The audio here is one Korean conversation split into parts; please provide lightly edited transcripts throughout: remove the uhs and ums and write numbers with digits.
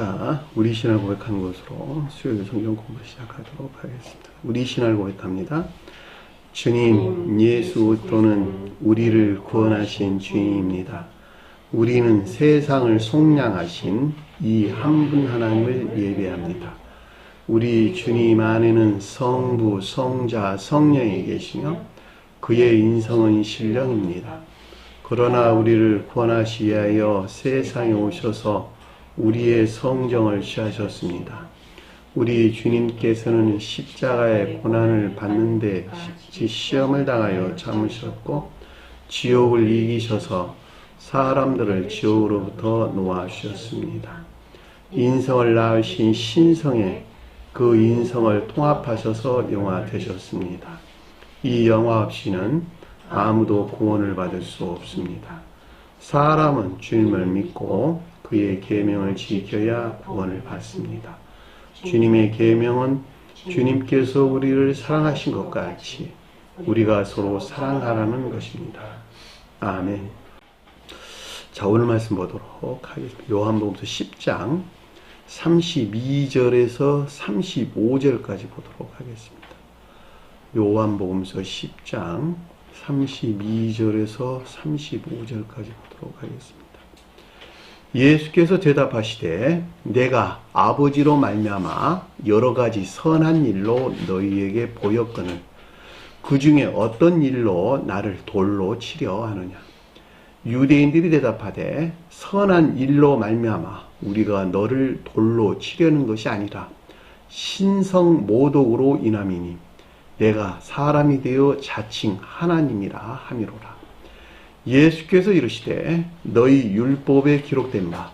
자, 우리 신을 고백하는 것으로 수요일 성경 공부 시작하도록 하겠습니다. 우리 신을 고백합니다. 주님, 예수 그리스도는 우리를 구원하신 주님입니다. 우리는 세상을 속량하신 이 한 분 하나님을 예배합니다. 우리 주님 안에는 성부, 성자, 성령이 계시며 그의 인성은 신령입니다. 그러나 우리를 구원하시기 위하여 세상에 오셔서 우리의 성정을 취하셨습니다. 우리 주님께서는 십자가의 고난을 받는데 시험을 당하여 참으셨고 지옥을 이기셔서 사람들을 지옥으로부터 놓아주셨습니다. 인성을 낳으신 신성에 그 인성을 통합하셔서 영화 되셨습니다. 이 영화 없이는 아무도 구원을 받을 수 없습니다. 사람은 주님을 믿고 그의 계명을 지켜야 구원을 받습니다. 주님의 계명은 주님께서 우리를 사랑하신 것 같이 우리가 서로 사랑하라는 것입니다. 아멘. 자, 오늘 말씀 보도록 하겠습니다. 요한복음서 10장 32절에서 35절까지 보도록 하겠습니다. 요한복음서 10장 32절에서 35절까지 보도록 하겠습니다. 예수께서 대답하시되 내가 아버지로 말미암아 여러 가지 선한 일로 너희에게 보였거늘 그 중에 어떤 일로 나를 돌로 치려 하느냐. 유대인들이 대답하되 선한 일로 말미암아 우리가 너를 돌로 치려는 것이 아니라 신성 모독으로 인함이니 내가 사람이 되어 자칭 하나님이라 함이로라. 예수께서 이르시되 너희 율법에 기록된 바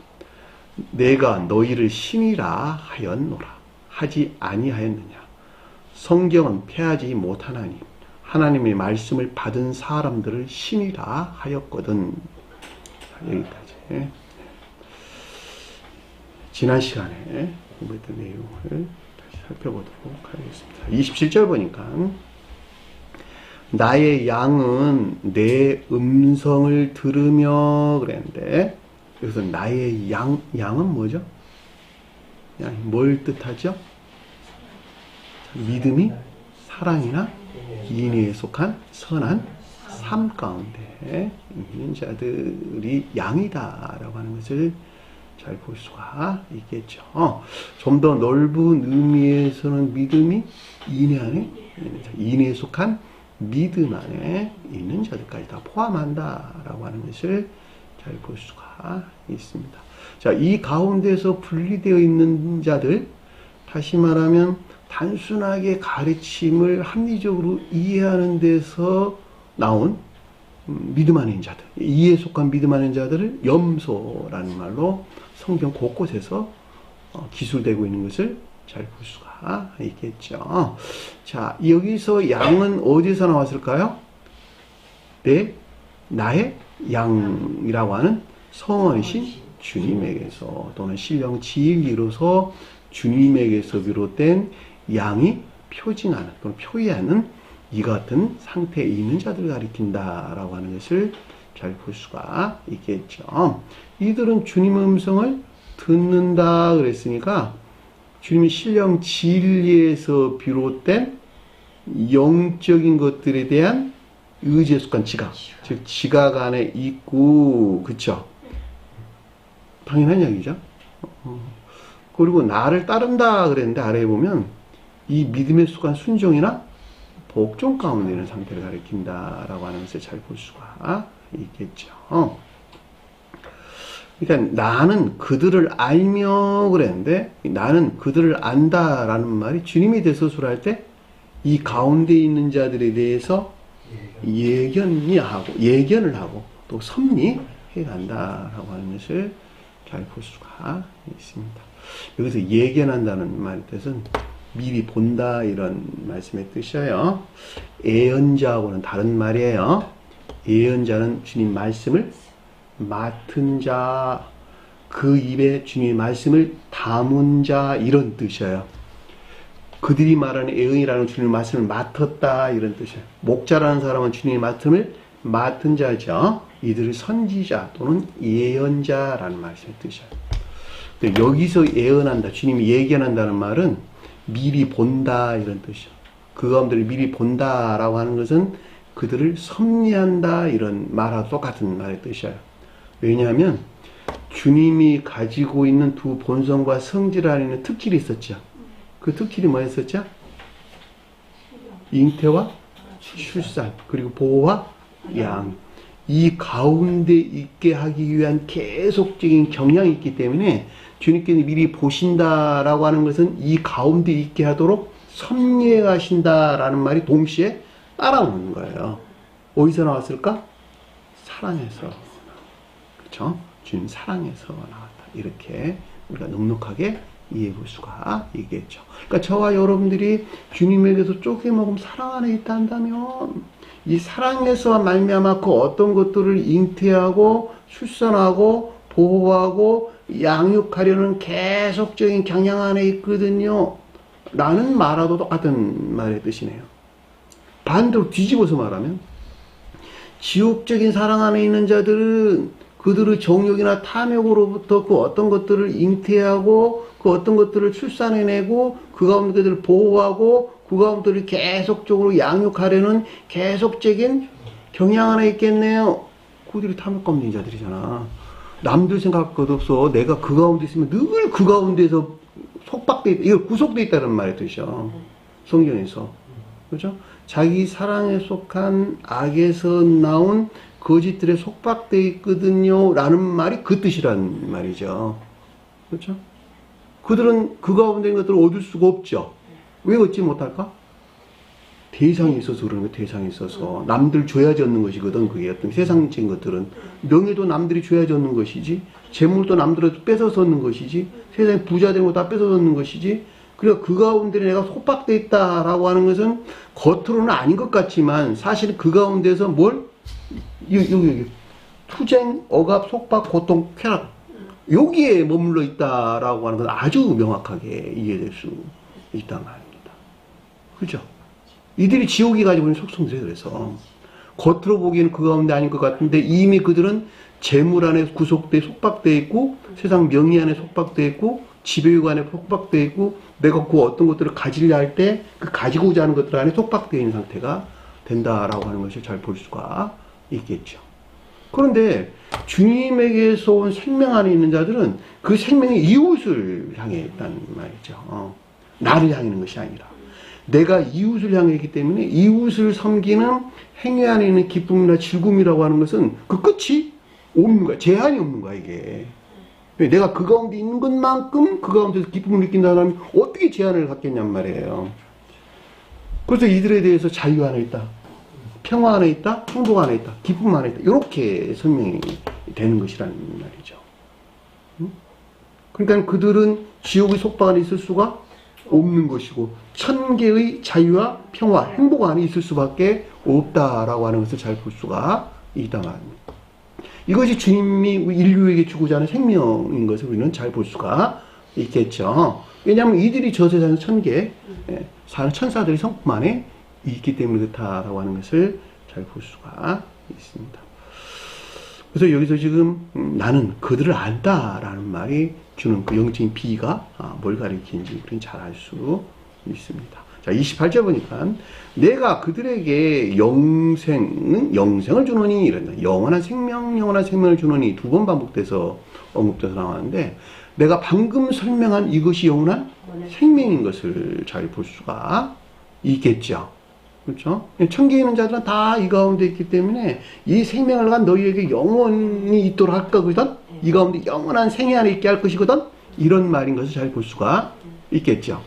내가 너희를 신이라 하였노라 하지 아니하였느냐. 성경은 패하지 못하나니 하나님의 말씀을 받은 사람들을 신이라 하였거든. 여기까지. 지난 시간에 공부했던 내용을 다시 살펴보도록 하겠습니다. 27절 보니까 나의 양은 내 음성을 들으며 그랬는데 여기서 나의 양은 뭐죠? 양이 뭘 뜻하죠? 믿음이 사랑이나 인의에 속한 선한 삶 가운데 있는 자들이 양이다라고 하는 것을 잘 볼 수가 있겠죠. 좀 더 넓은 의미에서는 믿음이 인의 안에 있는 자, 인의에 속한 믿음 안에 있는 자들까지 다 포함한다라고 하는 것을 잘 볼 수가 있습니다. 자, 이 가운데서 분리되어 있는 자들, 다시 말하면 단순하게 가르침을 합리적으로 이해하는 데서 나온 믿음 안에 있는 자들, 이에 속한 믿음 안에 있는 자들을 염소라는 말로 성경 곳곳에서 기술되고 있는 것을 잘 볼 수가 있겠죠. 자, 여기서 양은 어디서 나왔을까요? 나의 양이라고 하는 성원이신 주님에게서 또는 신령 진리로서 주님에게서 비롯된 양이 표징하는 또는 표의하는 이 같은 상태에 있는 자들을 가리킨다라고 하는 것을 잘 볼 수가 있겠죠. 이들은 주님의 음성을 듣는다 그랬으니까 주님의 신령 진리에서 비롯된 영적인 것들에 대한 의지에 속한 지각, 즉 지각 안에 있고, 그쵸? 당연한 이야기죠. 그리고 나를 따른다 그랬는데 아래에 보면 이 믿음에 속한 순종이나 복종 가운데 있는 상태를 가리킨다라고 하는 것을 잘 볼 수가 있겠죠. 그러니까 나는 그들을 알며 그랬는데 나는 그들을 안다라는 말이 주님에 대해서 설할 때 이 가운데 있는 자들에 대해서 예견을 하고 또 섭리해 간다라고 하는 것을 잘 볼 수가 있습니다. 여기서 예견한다는 말의 뜻은 미리 본다 이런 말씀의 뜻이에요. 예언자하고는 다른 말이에요. 예언자는 주님 말씀을 맡은 자, 그 입에 주님의 말씀을 담은 자 이런 뜻이에요. 그들이 말하는 예언이라는 주님의 말씀을 맡았다 이런 뜻이에요. 목자라는 사람은 주님의 말씀을 맡은 자죠. 이들을 선지자 또는 예언자라는 말씀의 뜻이에요. 근데 여기서 예언한다, 주님이 예견한다는 말은 미리 본다 이런 뜻이죠. 그 가운데를 미리 본다라고 하는 것은 그들을 섭리한다 이런 말하고 똑같은 말의 뜻이에요. 왜냐하면 주님이 가지고 있는 두 본성과 성질 안에 있는 특질이 있었죠. 그 특질이 뭐였었죠? 잉태와 출산, 그리고 보호와 양. 이 가운데 있게 하기 위한 계속적인 경향이 있기 때문에 주님께서 미리 보신다라고 하는 것은 이 가운데 있게 하도록 섭리해 가신다라는 말이 동시에 따라오는 거예요. 어디서 나왔을까? 사랑에서. 그렇죠? 주님 사랑에서 나왔다. 이렇게 우리가 넉넉하게 이해해 볼 수가 있겠죠. 그러니까 저와 여러분들이 주님에게서 쪼개먹음 사랑 안에 있다 한다면 이 사랑에서 말미암아 그 어떤 것들을 잉태하고 출산하고 보호하고 양육하려는 계속적인 경향 안에 있거든요. 라는 말하고도 똑같은 말의 뜻이네요. 반대로 뒤집어서 말하면 지옥적인 사랑 안에 있는 자들은 그들의 정욕이나 탐욕으로부터 그 어떤 것들을 잉태하고 그 어떤 것들을 출산해내고 그 가운데 그들을 보호하고 그 가운데를 계속적으로 양육하려는 계속적인 경향 안에 있겠네요. 그들이 탐욕 가운데 있는 자들이잖아. 남들 생각할 것 없어. 내가 그 가운데 있으면 늘 그 가운데서 속박돼 있다. 이거 구속돼 있다는 말의 뜻이야. 성경에서. 그죠? 자기 사랑에 속한 악에서 나온 거짓들에 속박돼 있거든요. 라는 말이 그 뜻이란 말이죠. 그렇죠? 그들은 그 가운데 있는 것들을 얻을 수가 없죠. 왜 얻지 못할까? 대상이 있어서 그러는 거예요. 대상이 있어서. 남들 줘야지 얻는 것이거든. 그게 어떤 세상적인 것들은. 명예도 남들이 줘야지 얻는 것이지. 재물도 남들에서 뺏어서 얻는 것이지. 세상에 부자 되는 거 다 뺏어서 얻는 것이지. 그래서 그 가운데 내가 속박돼 있다라고 하는 것은 겉으로는 아닌 것 같지만 사실 그 가운데서 뭘? 여기. 투쟁, 억압, 속박, 고통, 쾌락. 여기에 머물러 있다라고 하는 건 아주 명확하게 이해될 수 있단 말입니다. 그죠? 이들이 지옥이 가지고 있는 속성들이 그래서 겉으로 보기에는 그 가운데 아닌 것 같은데 이미 그들은 재물 안에 구속돼 속박돼 있고 세상 명예 안에 속박돼 있고 지배욕 안에 속박돼 있고 내가 그 어떤 것들을 가지려 할 때 그 가지고자 하는 것들 안에 속박되어 있는 상태가 된다라고 하는 것을 잘 볼 수가 있겠죠. 그런데 주님에게서 온 생명 안에 있는 자들은 그 생명이 이웃을 향해 있다는 말이죠. 나를 향해 있는 것이 아니라 내가 이웃을 향해 있기 때문에 이웃을 섬기는 행위 안에 있는 기쁨이나 즐거움이라고 하는 것은 그 끝이 없는 거야. 제한이 없는 거야, 이게. 내가 그 가운데 있는 것만큼 그 가운데서 기쁨을 느낀다면 어떻게 제한을 갖겠냔 말이에요. 그래서 이들에 대해서 자유 안에 있다. 평화 안에 있다. 행복 안에 있다. 기쁨 안에 있다. 이렇게 설명이 되는 것이라는 말이죠. 그러니까 그들은 지옥의 속박 안에 있을 수가 없는 것이고 천계의 자유와 평화, 행복 안에 있을 수밖에 없다라고 하는 것을 잘 볼 수가 있다 말입니다. 이것이 주님이 인류에게 주고자 하는 생명인 것을 우리는 잘 볼 수가 있겠죠. 왜냐하면 이들이 저 세상에서 천계 사는 천사들이 성품 안에 있기 때문에 그렇다라고 하는 것을 잘 볼 수가 있습니다. 그래서 여기서 지금 나는 그들을 안다라는 말이 주는 그 영적인 비가 뭘 가리키는지 우리는 잘 알 수 있습니다. 자, 28절 보니까 내가 그들에게 영생을 주노니 이런다. 영원한 생명을 주노니 두 번 반복돼서 언급돼서 나왔는데 내가 방금 설명한 이것이 영원한 생명인 것을 잘 볼 수가 있겠죠. 그렇죠? 천계에 있는 자들은 다 이 가운데 있기 때문에 이 생명을 간 너희에게 영원히 있도록 할 거거든. 이 가운데 영원한 생애 안에 있게 할 것이거든. 이런 말인 것을 잘 볼 수가 있겠죠.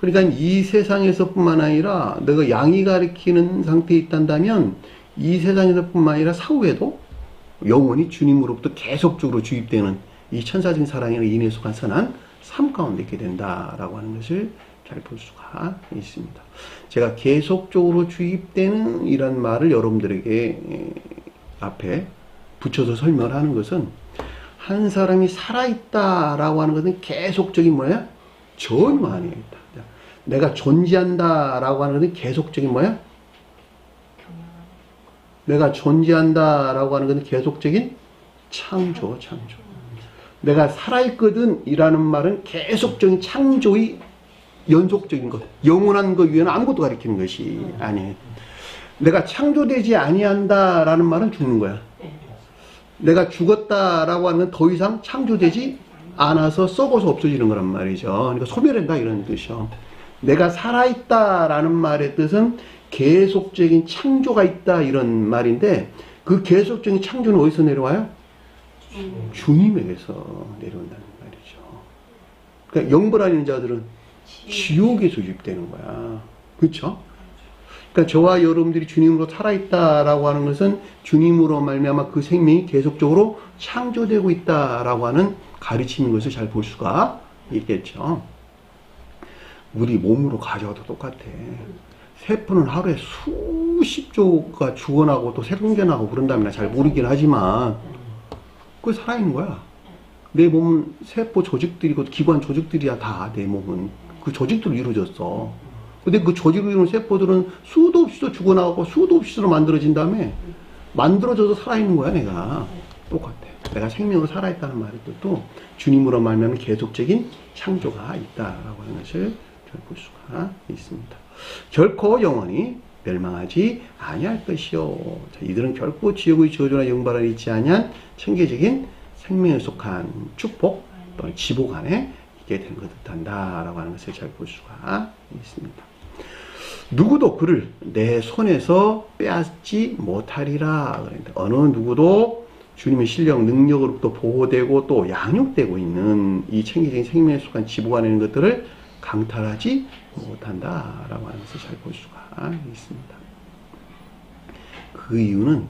그러니까 이 세상에서 뿐만 아니라 내가 양이 가리키는 상태에 있단다면 이 세상에서 뿐만 아니라 사후에도 영원히 주님으로부터 계속적으로 주입되는 이 천사적인 사랑에 인해 속한 선한 삶 가운데 있게 된다라고 하는 것을 잘 볼 수가 있습니다. 제가 계속적으로 주입되는 이런 말을 여러분들에게 앞에 붙여서 설명을 하는 것은 한 사람이 살아있다라고 하는 것은 계속적인 뭐야? 전후 안에 있다. 내가 존재한다라고 하는 것은 계속적인 뭐야? 내가 존재한다라고 하는 것은 계속적인 창조. 내가 살아있거든 이라는 말은 계속적인 창조의 연속적인 것, 영원한 것 위에는 아무것도 가리키는 것이 아니에요. 내가 창조되지 아니한다라는 말은 죽는 거야. 내가 죽었다라고 하는 더 이상 창조되지 않아서 썩어서 없어지는 거란 말이죠. 그러니까 소멸한다 이런 뜻이요. 내가 살아있다라는 말의 뜻은 계속적인 창조가 있다 이런 말인데, 그 계속적인 창조는 어디서 내려와요? 주님에게서 내려온다는 말이죠. 그러니까 영벌하는 자들은 지옥에서 유입되는 거야. 그렇죠? 그러니까 저와 여러분들이 주님으로 살아있다라고 하는 것은 주님으로 말미암아 그 생명이 계속적으로 창조되고 있다라고 하는 가르치는 것을 잘 볼 수가 있겠죠. 우리 몸으로 가져와도 똑같아. 세포는 하루에 수십 조가 죽어나고 또 생겨나고 그런다면 잘 모르긴 하지만 그게 살아있는 거야. 내 몸은 세포 조직들이고 기관 조직들이야. 다 내 몸은 그 조직들로 이루어졌어. 근데 그 조직으로 이루어진 세포들은 수도 없이도 죽어나가고 수도 없이도 만들어진 다음에 만들어져서 살아있는 거야. 내가 똑같아. 내가 생명으로 살아있다는 말의 뜻도 주님으로 말하면 계속적인 창조가 있다라고 하는 것을 볼 수가 있습니다. 결코 영원히 멸망하지 아니할 것이요. 자, 이들은 결코 지옥의 저주나 영벌에 있지 아니한 천계적인 생명에 속한 축복 또는 지복 안에 있게 된 것 듯한다라고 하는 것을 잘 볼 수가 있습니다. 누구도 그를 내 손에서 빼앗지 못하리라 그랬는데, 어느 누구도 주님의 신령 능력으로부터 보호되고 또 양육되고 있는 이 천계적인 생명에 속한 지복 안에 있는 것들을 강탈하지 못한다라고 하는 것을 잘 볼 수가 있습니다. 그 이유는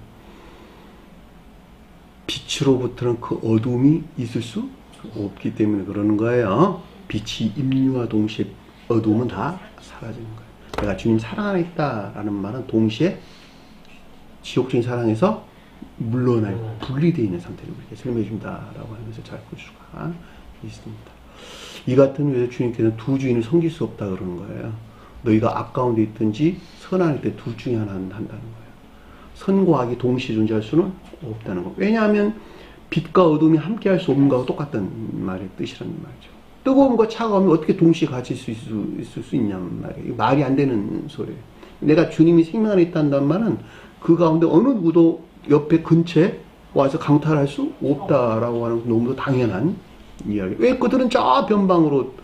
빛으로부터는 그 어둠이 있을 수 없기 때문에 그러는 거예요. 빛이 임류와 동시에 어둠은 다 사라지는 거예요. 내가 주님 사랑 안에 있다라는 말은 동시에 지옥적인 사랑에서 물러나 분리되어 있는 상태를 우리에게 설명해 준다라고 하는 것을 잘 볼 수가 있습니다. 이 같은 외에 주님께서는 두 주인을 섬길 수 없다 그러는 거예요. 너희가 악 가운데 있든지 선한 때 둘 중에 하나는 한다는 거예요. 선과 악이 동시에 존재할 수는 없다는 거. 왜냐하면 빛과 어둠이 함께 할 수 없는 거하고 똑같다는 말의 뜻이라는 말이죠. 뜨거움과 차가움이 어떻게 동시에 같이 있을 수 있냐는 말이에요. 말이 안 되는 소리예요. 내가 주님이 생명 안에 있다는 말은 그 가운데 어느 누구도 옆에 근처에 와서 강탈할 수 없다라고 하는 너무도 당연한 이야기. 왜 그들은 저 변방으로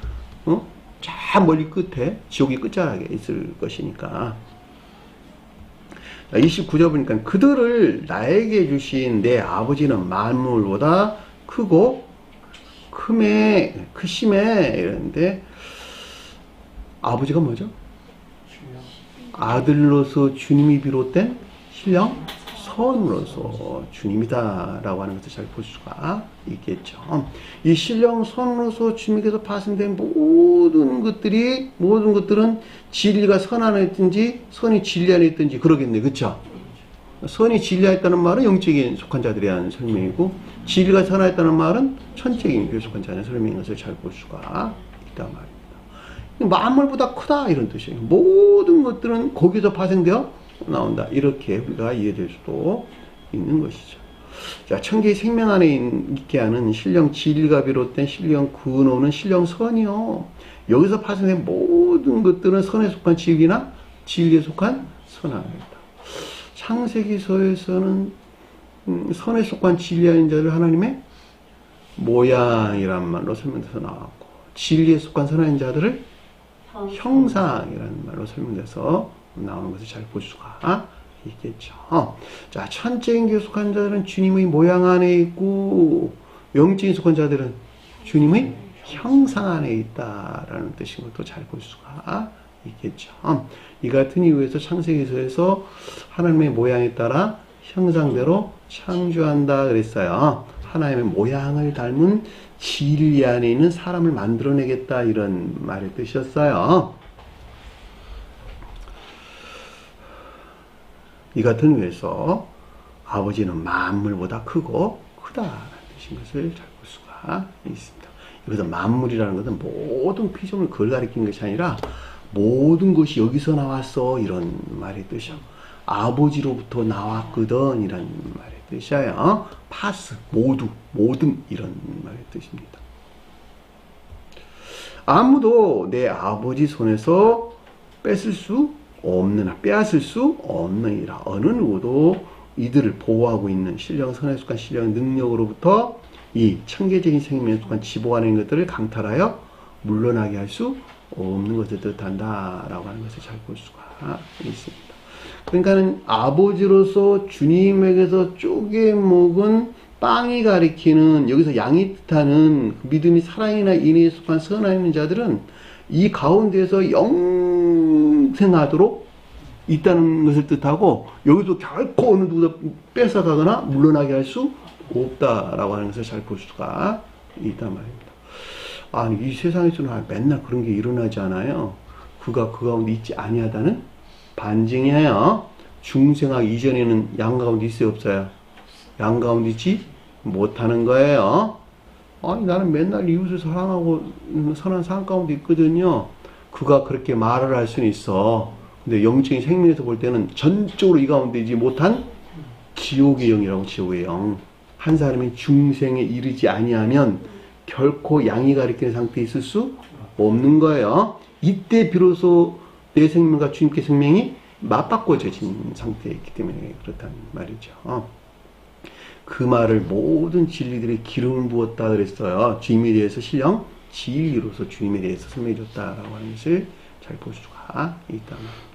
저 멀리 끝에 지옥의 끝자락에 있을 것이니까. 29절 보니까 그들을 나에게 주신 내 아버지는 만물보다 크고 크심에 이랬는데, 아버지가 뭐죠? 아들로서 주님이 비롯된 신령 선으로서 주님이다라고 하는 것을 잘 볼 수가 있겠죠. 이 신령 선으로서 주님께서 파생된 모든 것들은 진리가 선 안에 있든지 선이 진리 안에 있든지 그러겠네. 그렇죠? 선이 진리 안에 있다는 말은 영적인 속한 자들에 대한 설명이고, 진리가 선 안에 있다는 말은 천적인 교회 속한 자의 설명인 것을 잘 볼 수가 있단 말입니다. 만물보다 크다 이런 뜻이에요. 모든 것들은 거기서 파생되어 나온다. 이렇게 우리가 이해될 수도 있는 것이죠. 자, 천계의 생명 안에 있게 하는 신령 진리가 비롯된 신령 근원은 신령 선이요. 여기서 파생된 모든 것들은 선에 속한 진리나 진리에 속한 선 안에 있다. 창세기서에서는 선에 속한 진리 아닌 자를 하나님의 모양이란 말로 설명돼서 나왔고, 진리에 속한 선 아닌 자들을 형상이라는 말로 설명돼서 나오는 것을 잘 볼 수가 있겠죠. 자, 천적인 속한 자들은 주님의 모양 안에 있고, 영적인 속한 자들은 주님의 형상 안에 있다라는 뜻인 것도 잘 볼 수가 있겠죠. 이 같은 이유에서 창세기서에서 하나님의 모양에 따라 형상대로 창조한다 그랬어요. 하나님의 모양을 닮은 진리 안에 있는 사람을 만들어내겠다 이런 말의 뜻이었어요. 이 같은 이유에서 아버지는 만물보다 크고 크다라는 뜻인 것을 잘 볼 수가 있습니다. 여기서 만물이라는 것은 모든 피조물 그걸 가리키는 것이 아니라 모든 것이 여기서 나왔어 이런 말의 뜻이요. 아버지로부터 나왔거든 이런 말의 뜻이에요. 파스, 모두, 모든 이런 말의 뜻입니다. 아무도 내 아버지 손에서 뺏을 수 없느나, 빼앗을 수 없느니라. 어느 누구도 이들을 보호하고 있는 신령 선에 속한 신령 능력으로부터 이 천계적인 생명에 속한 지보하는 것들을 강탈하여 물러나게 할 수 없는 것을 뜻한다 라고 하는 것을 잘 볼 수가 있습니다. 그러니까는 아버지로서 주님에게서 쪼개 먹은 빵이 가리키는, 여기서 양이 뜻하는 믿음이 사랑이나 인애에 속한 선한 있는 자들은 이 가운데에서 영생하도록 있다는 것을 뜻하고, 여기도 결코 어느 누구도 뺏어가거나 물러나게 할 수 없다라고 하는 것을 잘 볼 수가 있단 말입니다. 아니, 이 세상에서는 맨날 그런 게 일어나지 않아요. 그가 그 가운데 있지 아니하다는 반증이에요. 중생하기 이전에는 양 가운데 있어요, 없어요? 양 가운데 있지 못하는 거예요. 아니, 나는 맨날 이웃을 사랑하고 선한 삶 가운데 있거든요. 그가 그렇게 말을 할 수는 있어. 근데 영적인 생명에서 볼 때는 전적으로 이 가운데 있지 못한 지옥의 영이라고. 지옥의 영. 한 사람이 중생에 이르지 아니하면 결코 양이 가리키는 상태에 있을 수 없는 거예요. 이때 비로소 내 생명과 주님께 생명이 맞바꿔져진 상태에 있기 때문에 그렇다는 말이죠. 그 말을 모든 진리들의 기름을 부었다 그랬어요. 주님에 대해서 신령 진리로서 주님에 대해서 설명해 줬다라고 하는 것을 잘 볼 수가 있단 말입니다.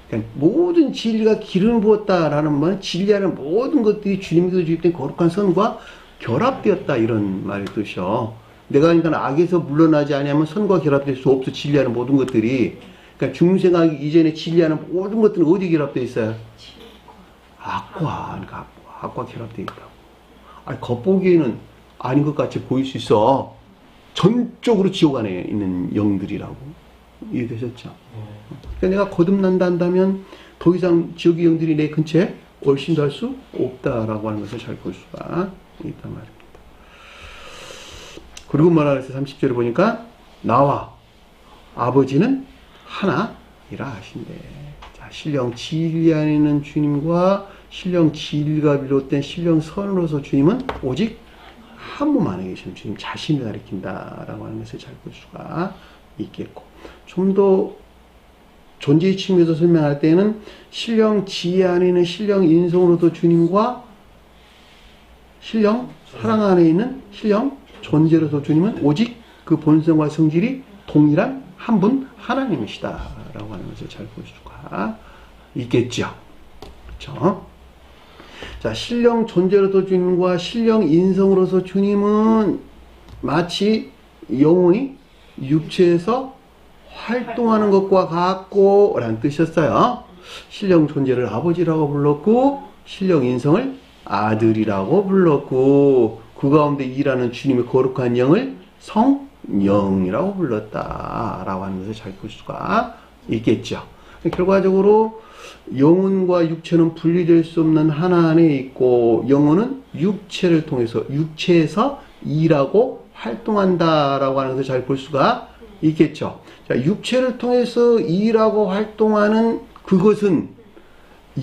그러니까 모든 진리가 기름을 부었다라는 말은 진리하는 모든 것들이 주님께서 주입된 거룩한 선과 결합되었다 이런 말의 뜻이요. 내가 그러니까 악에서 물러나지 않으면 선과 결합될 수 없어. 진리하는 모든 것들이. 그러니까 중생하기 이전에 진리하는 모든 것들은 어디 결합되어 있어요? 악과, 그러니까 악과 결합되어 있다고. 아니, 겉보기에는 아닌 것 같이 보일 수 있어. 전적으로 지옥 안에 있는 영들이라고. 이해되셨죠? 그러니까 내가 거듭난다 한다면 더 이상 지옥의 영들이 내 근처에 얼씬도 할 수 없다라고 하는 것을 잘 볼 수가 있단 말입니다. 그리고 뭐라 그랬어요? 30절에 보니까 나와 아버지는 하나이라 하신대. 자, 신령 진리 안에 있는 주님과 신령 진리가 비롯된 신령 선으로서 주님은 오직 한 분 안에 계시는 주님 자신을 가리킨다라고 하는 것을 잘 볼 수가 있겠고, 좀 더 존재의 측면에서 설명할 때는 신령 지혜 안에 있는 신령 인성으로도 주님과 신령 사랑 안에 있는 신령 존재로서 주님은 오직 그 본성과 성질이 동일한 한 분 하나님이시다 라고 하는 것을 잘 볼 수가 있겠죠. 그렇죠? 자, 신령 존재로서 주님과 신령 인성으로서 주님은 마치 영혼이 육체에서 활동하는 것과 같고 라는 뜻이었어요. 신령 존재를 아버지라고 불렀고 신령 인성을 아들이라고 불렀고, 그 가운데 일하는 주님의 거룩한 영을 성령이라고 불렀다라고 하는 것을 잘 볼 수가 있겠죠. 결과적으로 영혼과 육체는 분리될 수 없는 하나 안에 있고, 영혼은 육체를 통해서 육체에서 일하고 활동한다라고 하는 것을 잘 볼 수가 있겠죠. 자, 육체를 통해서 일하고 활동하는 그것은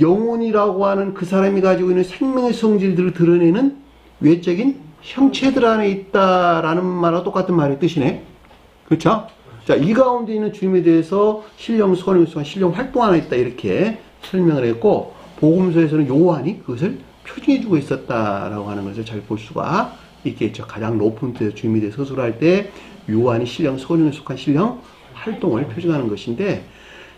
영혼이라고 하는 그 사람이 가지고 있는 생명의 성질들을 드러내는 외적인 형체들 안에 있다라는 말과 똑같은 말의 뜻이네. 그렇죠? 자, 이 가운데 있는 주님에 대해서 신령 선행수와 신령 활동 안에 있다 이렇게 설명을 했고, 복음서에서는 요한이 그것을 표징해주고 있었다라고 하는 것을 잘 볼 수가 있겠죠. 가장 높은 데서 주님에 대해 서술할 때 요한이 신령 선행에 속한 신령 활동을 표징하는 것인데,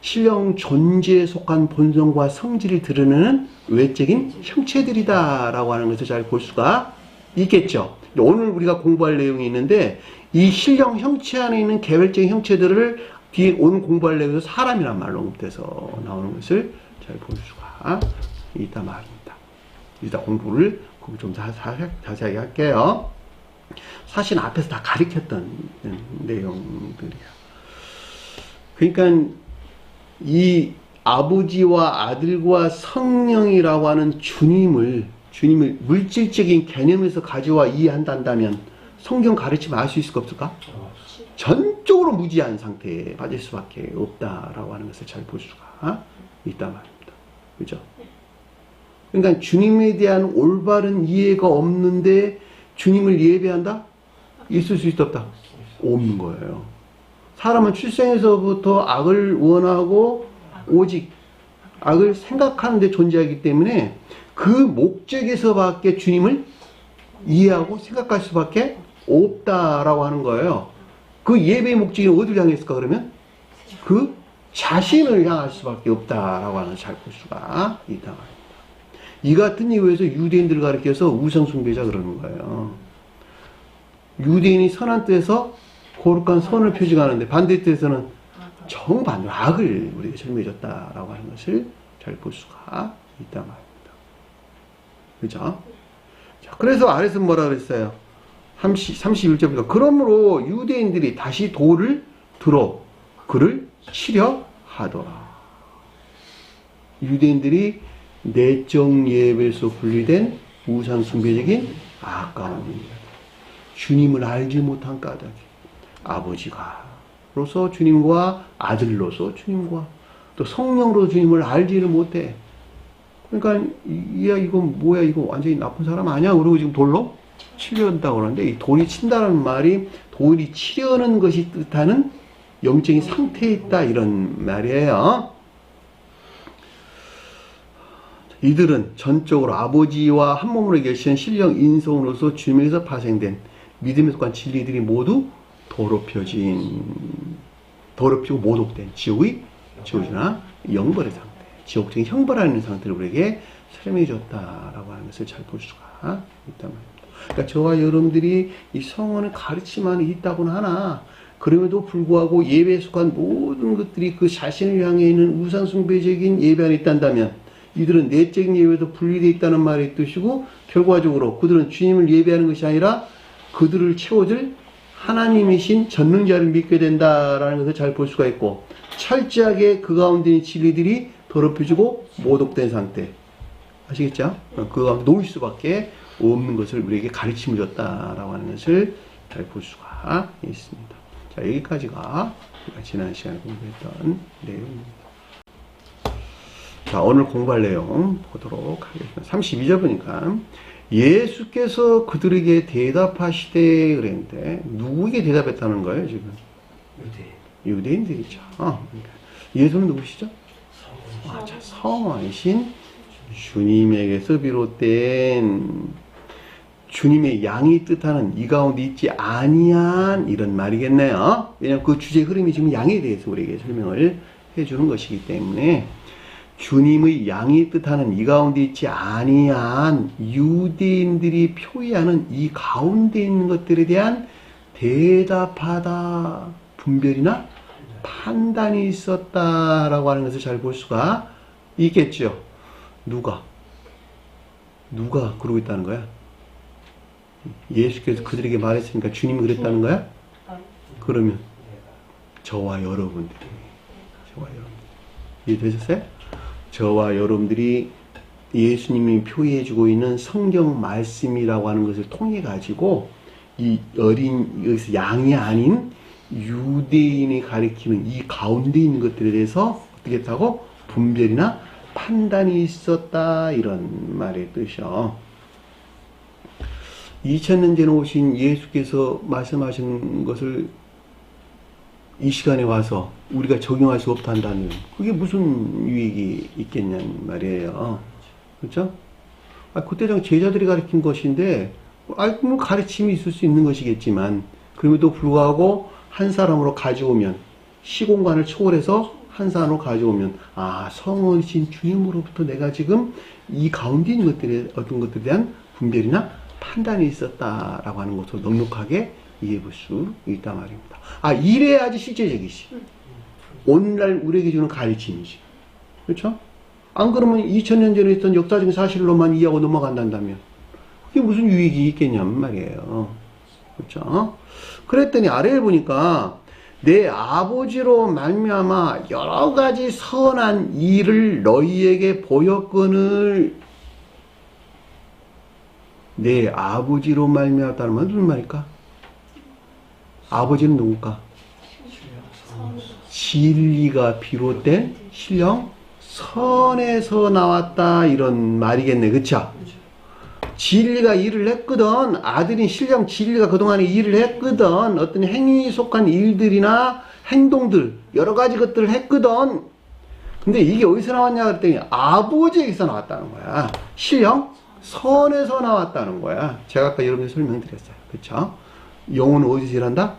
신령 존재에 속한 본성과 성질을 드러내는 외적인 형체들이다라고 하는 것을 잘 볼 수가 있겠죠. 오늘 우리가 공부할 내용이 있는데, 이 신령 형체 안에 있는 개별적인 형체들을 뒤에 오늘 공부할 내용에서 사람이란 말로 언급돼서 나오는 것을 잘 볼 수가 있단 말입니다. 이따 공부를 좀 자세하게 할게요. 사실 앞에서 다 가르쳤던 내용들이야. 그러니까 이 아버지와 아들과 성령이라고 하는 주님을 물질적인 개념에서 가져와 이해한다면 성경 가르치면 알 수 있을까 없을까? 전적으로 무지한 상태에 빠질 수밖에 없다라고 하는 것을 잘 볼 수가 있단 말입니다. 그죠? 그러니까 주님에 대한 올바른 이해가 없는데 주님을 예배한다? 있을 수 있다 없다? 없는 거예요. 사람은 출생에서부터 악을 원하고 오직 악을 생각하는 데 존재하기 때문에 그 목적에서밖에 주님을 이해하고 생각할 수밖에 없다라고 하는 거예요. 그 예배의 목적이 어디를 향했을까 그러면? 그 자신을 향할 수밖에 없다라고 하는 잘 볼 수가 있다 말입니다. 이 같은 이유에서 유대인들을 가리켜서 우상숭배자 그러는 거예요. 유대인이 선한 뜻에서 거룩한 선을 표징하는데 반대 뜻에서는 정반대로 악을 우리에게 설명해줬다라고 하는 것을 잘 볼 수가 있다 말입니다. 그죠? 자, 그래서 아래서 뭐라 그랬어요? 31절부터 그러므로 유대인들이 다시 돌을 들어 그를 치려 하더라. 유대인들이 내적 예배에서 분리된 우상 숭배적인 아까움입니다. 주님을 알지 못한 까닭에 아버지가로서 주님과 아들로서 주님과 또 성령으로 주님을 알지를 못해. 그러니까 야 이건 뭐야 이거 완전히 나쁜 사람 아니야? 그러고 지금 돌로 치려 한다고 그러는데 이 돌이 친다는 말이 돌이 치려는 것이 뜻하는 영적인 상태에 있다 이런 말이에요. 이들은 전적으로 아버지와 한 몸으로 계신 신령 인성으로서 주님에서 파생된 믿음에 속한 진리들이 모두 더럽히고 모독된 지옥이나 영벌의 상태, 지옥적인 형벌하는 상태를 우리에게 설명해 줬다라고 하는 것을 잘 볼 수가 있단 말입니다. 그러니까 저와 여러분들이 이 성원의 가르침만 있다고는 하나 그럼에도 불구하고 예배에 속한 모든 것들이 그 자신을 향해 있는 우상숭배적인 예배 안에 있단다면 이들은 내적인 예배에서 분리되어 있다는 말의 뜻이고 결과적으로 그들은 주님을 예배하는 것이 아니라 그들을 채워줄 하나님이신 전능자를 믿게 된다라는 것을 잘 볼 수가 있고 철저하게 그 가운데 있는 진리들이 더럽혀지고 모독된 상태 아시겠죠? 그 가운데 놓일 수밖에 없는 것을 우리에게 가르침을 줬다라고 하는 것을 잘 볼 수가 있습니다. 자, 여기까지가 우리가 지난 시간에 공부했던 내용입니다. 자, 오늘 공부할 내용 보도록 하겠습니다. 32절 보니까 예수께서 그들에게 대답하시되 그랬는데 누구에게 대답했다는 거예요 지금? 유대인들이죠. 예수는 누구시죠? 자, 성화이신 주님에게서 비롯된 주님의 양이 뜻하는 이 가운데 있지 아니한 이런 말이겠네요. 왜냐하면 그 주제의 흐름이 지금 양에 대해서 우리에게 설명을 해주는 것이기 때문에 주님의 양이 뜻하는 이 가운데 있지 아니한 유대인들이 표의하는 이 가운데 있는 것들에 대한 대답하다 분별이나 판단이 있었다라고 하는 것을 잘 볼 수가 있겠죠. 누가 그러고 있다는 거야? 예수께서 그들에게 말했으니까 주님이 그랬다는 거야? 그러면 저와 여러분들이 이해되셨어요? 저와 여러분들이 예수님이 표현해주고 있는 성경 말씀이라고 하는 것을 통해 가지고 이 여기서 양이 아닌 유대인이 가리키는 이 가운데 있는 것들에 대해서 어떻게 했다고? 분별이나 판단이 있었다 이런 말의 뜻이요. 2000년 전에 오신 예수께서 말씀하신 것을 이 시간에 와서 우리가 적용할 수 없다는 그게 무슨 유익이 있겠냐는 말이에요. 그렇죠? 그때 당 제자들이 가르친 것인데 뭐 가르침이 있을 수 있는 것이겠지만 그럼에도 불구하고 한 사람으로 가져오면 시공간을 초월해서 한 사람으로 가져오면 성원이신 주님으로부터 내가 지금 이 가운데 있는 것들에 어떤 것들에 대한 분별이나 판단이 있었다라고 하는 것을 넉넉하게 이해해 볼 수 있단 말입니다. 이래야지 실제적이지. 오늘날 우리에게 주는 가르침이지. 그렇죠? 안 그러면 2000년 전에 있던 역사적인 사실로만 이해하고 넘어간다면 그게 무슨 유익이 있겠냔 말이에요. 그렇죠? 그랬더니 아래를 보니까 내 아버지로 말미암아 여러 가지 선한 일을 너희에게 보였거늘 내 아버지로 말미암았다는 말은 무슨 말일까? 아버지는 누굴까? 진리가 비롯된 신령 선에서 나왔다 이런 말이겠네. 그쵸? 진리가 일을 했거든. 아들인 신령 진리가 그동안에 일을 했거든. 어떤 행위에 속한 일들이나 행동들 여러 가지 것들을 했거든. 근데 이게 어디서 나왔냐 그랬더니 아버지에게서 나왔다는 거야. 신령 선에서 나왔다는 거야. 제가 아까 여러분께 설명드렸어요. 그쵸? 영혼은 어디서 일한다?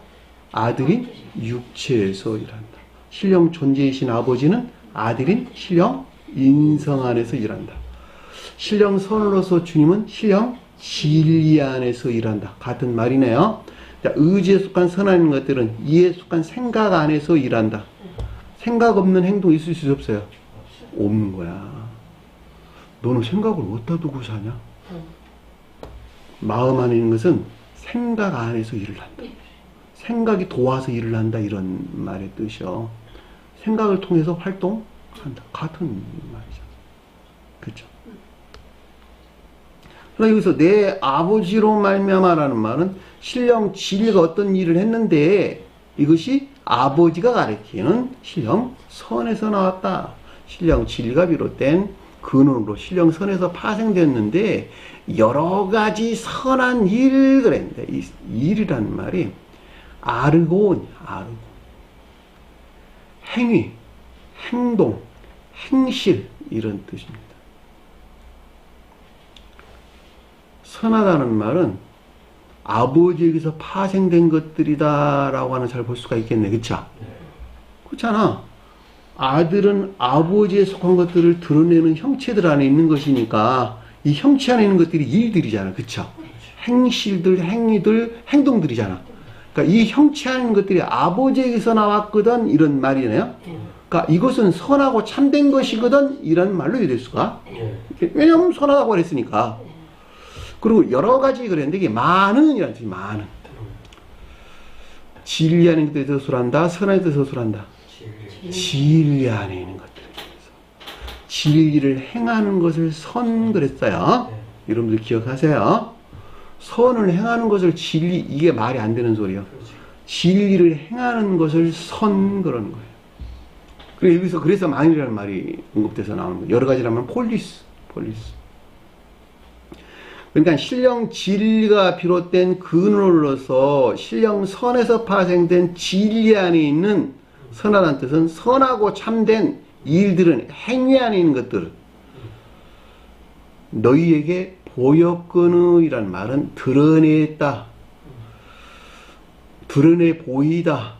아들인 육체에서 일한다. 신령 존재이신 아버지는 아들인 신령 인성 안에서 일한다. 신령 선으로서 주님은 신령 진리 안에서 일한다. 같은 말이네요. 자, 의지에 속한 선한 것들은 이에 속한 생각 안에서 일한다. 생각 없는 행동 있을 수 없어요? 없는 거야. 너는 생각을 어디다 두고 사냐? 마음 안에 있는 것은 생각 안에서 일을 한다. 생각이 도와서 일을 한다. 이런 말의 뜻이요. 생각을 통해서 활동한다. 같은 말이죠. 그렇죠? 그러나 여기서 내 아버지로 말미암아라는 말은 신령 진리가 어떤 일을 했는데 이것이 아버지가 가리키는 신령 선에서 나왔다. 신령 진리가 비롯된 근원으로 신령 선에서 파생되었는데 여러 가지 선한 일 그랬는데 이 일이라는 말이 아르곤, 행위, 행동, 행실 이런 뜻입니다. 선하다는 말은 아버지에게서 파생된 것들이다 라고 하는 잘 볼 수가 있겠네. 그쵸? 그렇잖아. 아들은 아버지에 속한 것들을 드러내는 형체들 안에 있는 것이니까 이 형체 안에 있는 것들이 일들이잖아. 그쵸? 행실들, 행위들, 행동들이잖아. 그러니까 이 형체 안에 있는 것들이 아버지에게서 나왔거든 이런 말이네요. 그러니까 이것은 선하고 참된 것이거든 이런 말로 이해될 수가. 왜냐하면 선하다고 그랬으니까. 그리고 여러 가지 그랬는데 이게 많은 이라는 뜻이 많은. 진리 안에 있는 것들에 대해서 소란다. 선에 대해서 소란다. 진리 안에 있는 것들에 대해서. 진리를 행하는 것을 선 그랬어요. 여러분들 기억하세요. 선을 행하는 것을 진리, 이게 말이 안 되는 소리예요. 진리를 행하는 것을 선 그러는 거예요. 그래서 여기서 그래서 망이라는 말이 언급돼서 나오는 거예요. 여러 가지라면 폴리스. 그러니까 신령 진리가 비롯된 근원으로서 신령 선에서 파생된 진리 안에 있는 선하다는 뜻은 선하고 참된 일들은 행위 안에 있는 것들을 너희에게 보였거느이란 말은 드러냈다. 드러내 보이다.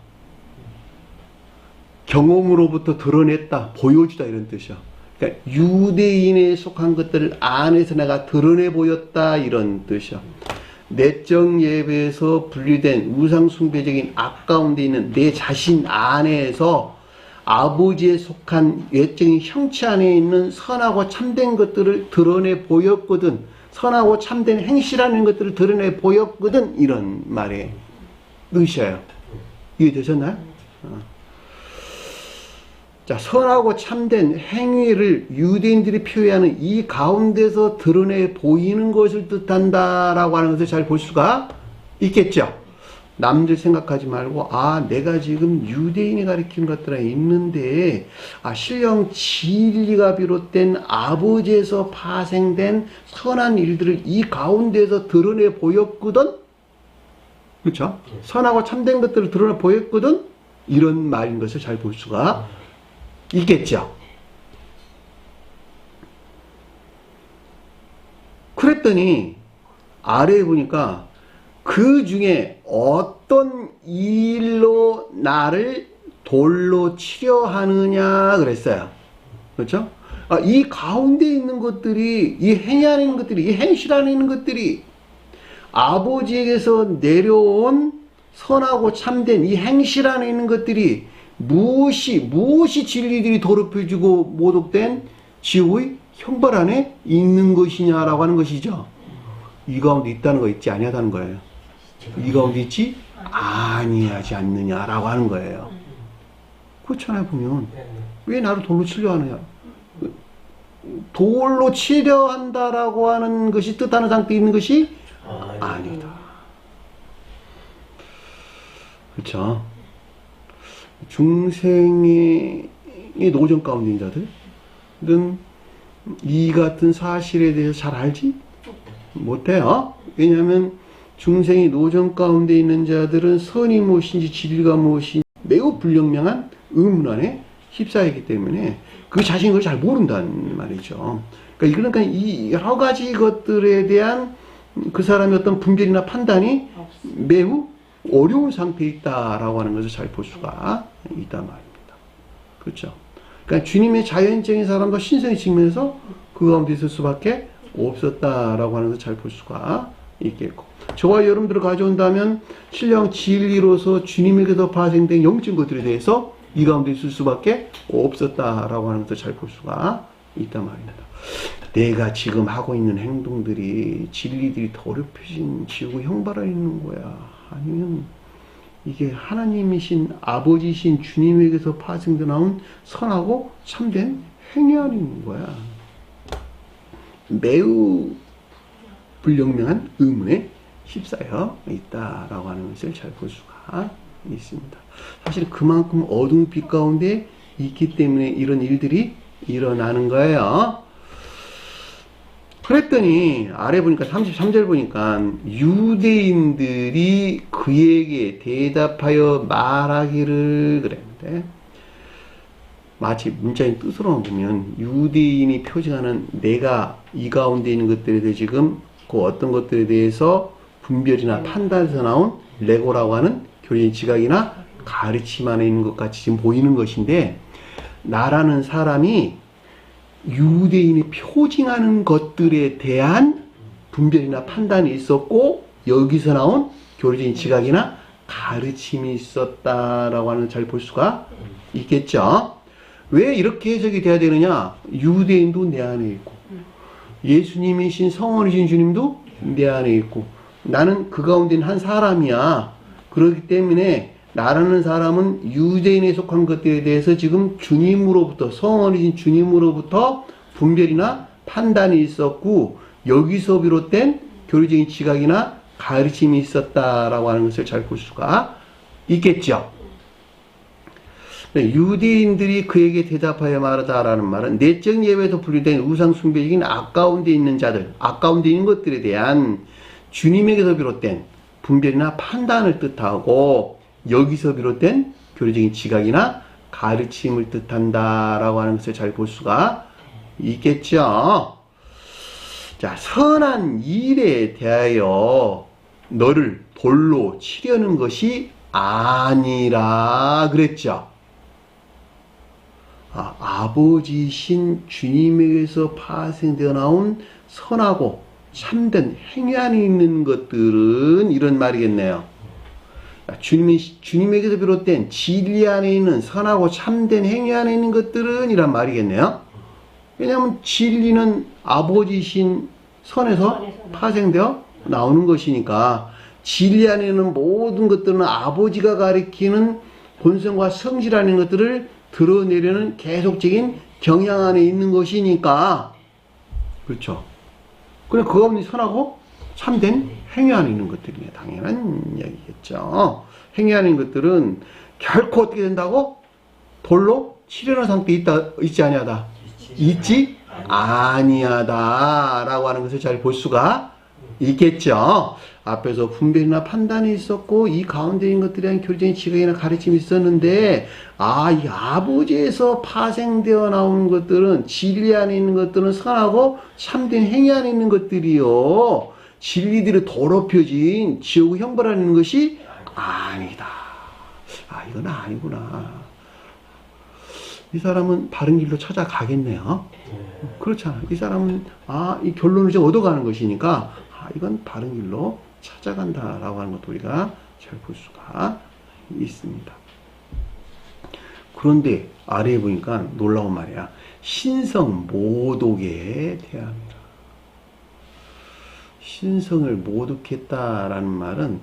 경험으로부터 드러냈다. 보여주다 이런 뜻이야. 그러니까 유대인에 속한 것들을 안에서 내가 드러내 보였다 이런 뜻이야. 내적 예배에서 분리된 우상숭배적인 악 가운데 있는 내 자신 안에서 아버지에 속한 외적인 형체 안에 있는 선하고 참된 것들을 드러내 보였거든. 선하고 참된 행실하는 것들을 드러내 보였거든. 이런 말의 뜻이에요. 이해되셨나요? 자, 선하고 참된 행위를 유대인들이 표현하는 이 가운데서 드러내 보이는 것을 뜻한다라고 하는 것을 잘 볼 수가 있겠죠. 남들 생각하지 말고 내가 지금 유대인이 가르친 것들에 있는데 신령 진리가 비롯된 아버지에서 파생된 선한 일들을 이 가운데서 드러내 보였거든. 그렇죠? 선하고 참된 것들을 드러내 보였거든. 이런 말인 것을 잘 볼 수가 있겠죠. 그랬더니 아래에 보니까 그 중에 어떤 일로 나를 돌로 치려 하느냐 그랬어요. 그렇죠? 이 가운데 있는 것들이, 이 행위 안에 있는 것들이, 이 행실 안에 있는 것들이 아버지에게서 내려온 선하고 참된 이 행실 안에 있는 것들이 무엇이 진리들이 더럽혀지고 모독된 지옥의 형벌 안에 있는 것이냐라고 하는 것이죠. 이 가운데 있다는 거 있지 아니하다는 거예요. 이 가운데 있지 아니하지 않느냐라고 하는 거예요. 그렇잖아요. 보면 왜 나를 돌로 치려 하느냐. 돌로 치려 한다라고 하는 것이 뜻하는 상태에 있는 것이 아니다. 그렇죠. 중생의 노정 가운데 있는 자들, 이 같은 사실에 대해서 잘 알지 못해요. 왜냐하면 중생이 노정 가운데 있는 자들은 선이 무엇인지 진리가 무엇인지 매우 불분명한 의문 안에 휩싸이기 때문에 그 자신이 그걸 잘 모른다는 말이죠. 그러니까 이 여러 가지 것들에 대한 그 사람의 어떤 분별이나 판단이 매우 어려운 상태에 있다라고 하는 것을 잘 볼 수가 있단 말입니다. 그렇죠. 그러니까 주님의 자연적인 사람과 신성의 측면에서 그 가운데 있을 수밖에 없었다라고 하는 것을 잘 볼 수가 있겠고, 저와 여러분들을 가져온다면 신령 진리로서 주님에게서 파생된 영적인 것들에 대해서 이 가운데 있을 수밖에 없었다라고 하는 것을 잘 볼 수가 있단 말입니다. 내가 지금 하고 있는 행동들이 진리들이 더럽혀진 지우고 형벌을 있는 거야, 아니면 이게 하나님이신 아버지신 주님에게서 파생되어 나온 선하고 참된 행위 안에 있는 거야. 매우 불분명한 의문에 휩싸여 있다라고 하는 것을 잘 볼 수가 있습니다. 사실 그만큼 어두운 빛 가운데 있기 때문에 이런 일들이 일어나는 거예요. 그랬더니 아래 보니까 33절 보니까 유대인들이 그에게 대답하여 말하기를 그랬는데, 마치 문자의 뜻으로만 보면 유대인이 표징하는 내가 이 가운데 있는 것들에 대해 지금 그 어떤 것들에 대해서 분별이나 판단에서 나온 레고라고 하는 교리의 지각이나 가르침 안에 있는 것 같이 지금 보이는 것인데, 나라는 사람이 유대인이 표징하는 것들에 대한 분별이나 판단이 있었고 여기서 나온 교리적인 지각이나 가르침이 있었다라고 하는 잘 볼 수가 있겠죠. 왜 이렇게 해석이 돼야 되느냐? 유대인도 내 안에 있고 예수님이신 성원이신 주님도 내 안에 있고 나는 그 가운데 있는 한 사람이야. 그렇기 때문에 나라는 사람은 유대인에 속한 것들에 대해서 지금 주님으로부터, 성원이신 주님으로부터 분별이나 판단이 있었고 여기서 비롯된 교리적인 지각이나 가르침이 있었다라고 하는 것을 잘 볼 수가 있겠죠. 유대인들이 그에게 대답하여 말하다라는 말은 내적 예배에서 분류된 우상 숭배적인 악가운데 있는 자들, 악가운데 있는 것들에 대한 주님에게서 비롯된 분별이나 판단을 뜻하고 여기서 비롯된 교리적인 지각이나 가르침을 뜻한다라고 하는 것을 잘 볼 수가 있겠죠. 자, 선한 일에 대하여 너를 돌로 치려는 것이 아니라 그랬죠. 아버지신 주님에게서 파생되어 나온 선하고 참된 행위 안에 있는 것들은 이런 말이겠네요. 주님에게서 비롯된 진리 안에 있는 선하고 참된 행위 안에 있는 것들은 이란 말이겠네요. 왜냐하면 진리는 아버지신 선에서 파생되어 나오는 것이니까 진리 안에 있는 모든 것들은 아버지가 가리키는 본성과 성질 안에 있는 것들을 드러내려는 계속적인 경향 안에 있는 것이니까, 그렇죠. 그래, 그 가운데 선하고 참된 행위 안에 있는 것들이 당연한 이야기겠죠. 행위 안에 있는 것들은 결코 어떻게 된다고? 돌로 치려는 상태에 있지 아니하다. 있지 아니하다라고 하는 것을 잘 볼 수가 있겠죠. 앞에서 분별이나 판단이 있었고 이 가운데 있는 것들에 대한 교리적인 지각이나 가르침이 있었는데, 이 아버지에서 파생되어 나오는 것들은, 진리 안에 있는 것들은 선하고 참된 행위 안에 있는 것들이요, 진리들이 더럽혀진 지옥의 형벌 안에 있는 것이 아니다. 이건 아니구나. 이 사람은 바른 길로 찾아가겠네요. 그렇잖아. 이 사람은 이 결론을 이제 얻어가는 것이니까 이건 바른 길로 찾아간다라고 하는 것도 우리가 잘 볼 수가 있습니다. 그런데 아래에 보니까 놀라운 말이야. 신성 모독에 대합니다. 신성을 모독했다라는 말은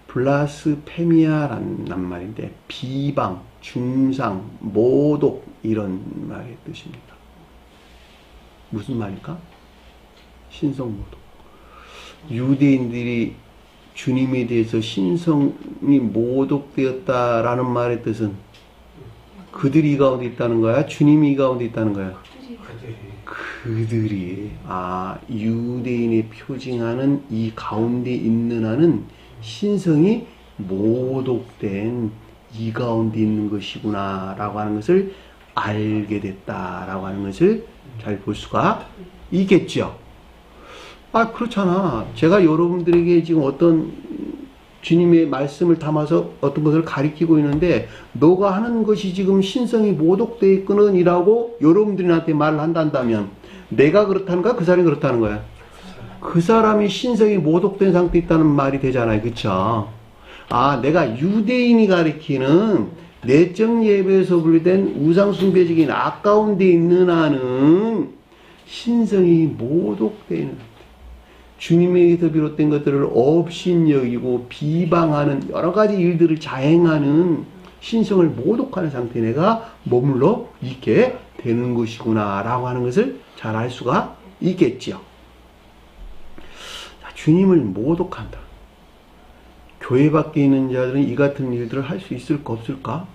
블라스페미아라는 말인데 비방, 중상, 모독 이런 말의 뜻입니다. 무슨 말일까? 신성 모독. 유대인들이 주님에 대해서 신성이 모독되었다라는 말의 뜻은 그들이 이 가운데 있다는 거야? 주님이 이 가운데 있다는 거야? 그들이 유대인이 표징하는 이 가운데 있는 한은 신성이 모독된 이 가운데 있는 것이구나 라고 하는 것을 알게 됐다라고 하는 것을 잘 볼 수가 있겠죠. 그렇잖아. 제가 여러분들에게 지금 어떤 주님의 말씀을 담아서 어떤 것을 가리키고 있는데 너가 하는 것이 지금 신성이 모독되어 있거든 이라고 여러분들이 나한테 말을 한다면 내가 그렇다는가 그 사람이 그렇다는 거야. 그 사람이 신성이 모독된 상태에 있다는 말이 되잖아요. 그쵸? 내가 유대인이 가리키는 내적 예배에서 분리된 우상숭배적인 아까운 데 있는 한은 신성이 모독되는 주님에게서 비롯된 것들을 업신여기고 비방하는 여러 가지 일들을 자행하는 신성을 모독하는 상태에 내가 머물러 있게 되는 것이구나 라고 하는 것을 잘 알 수가 있겠지요. 주님을 모독한다. 교회 밖에 있는 자들은 이 같은 일들을 할 수 있을까 없을까?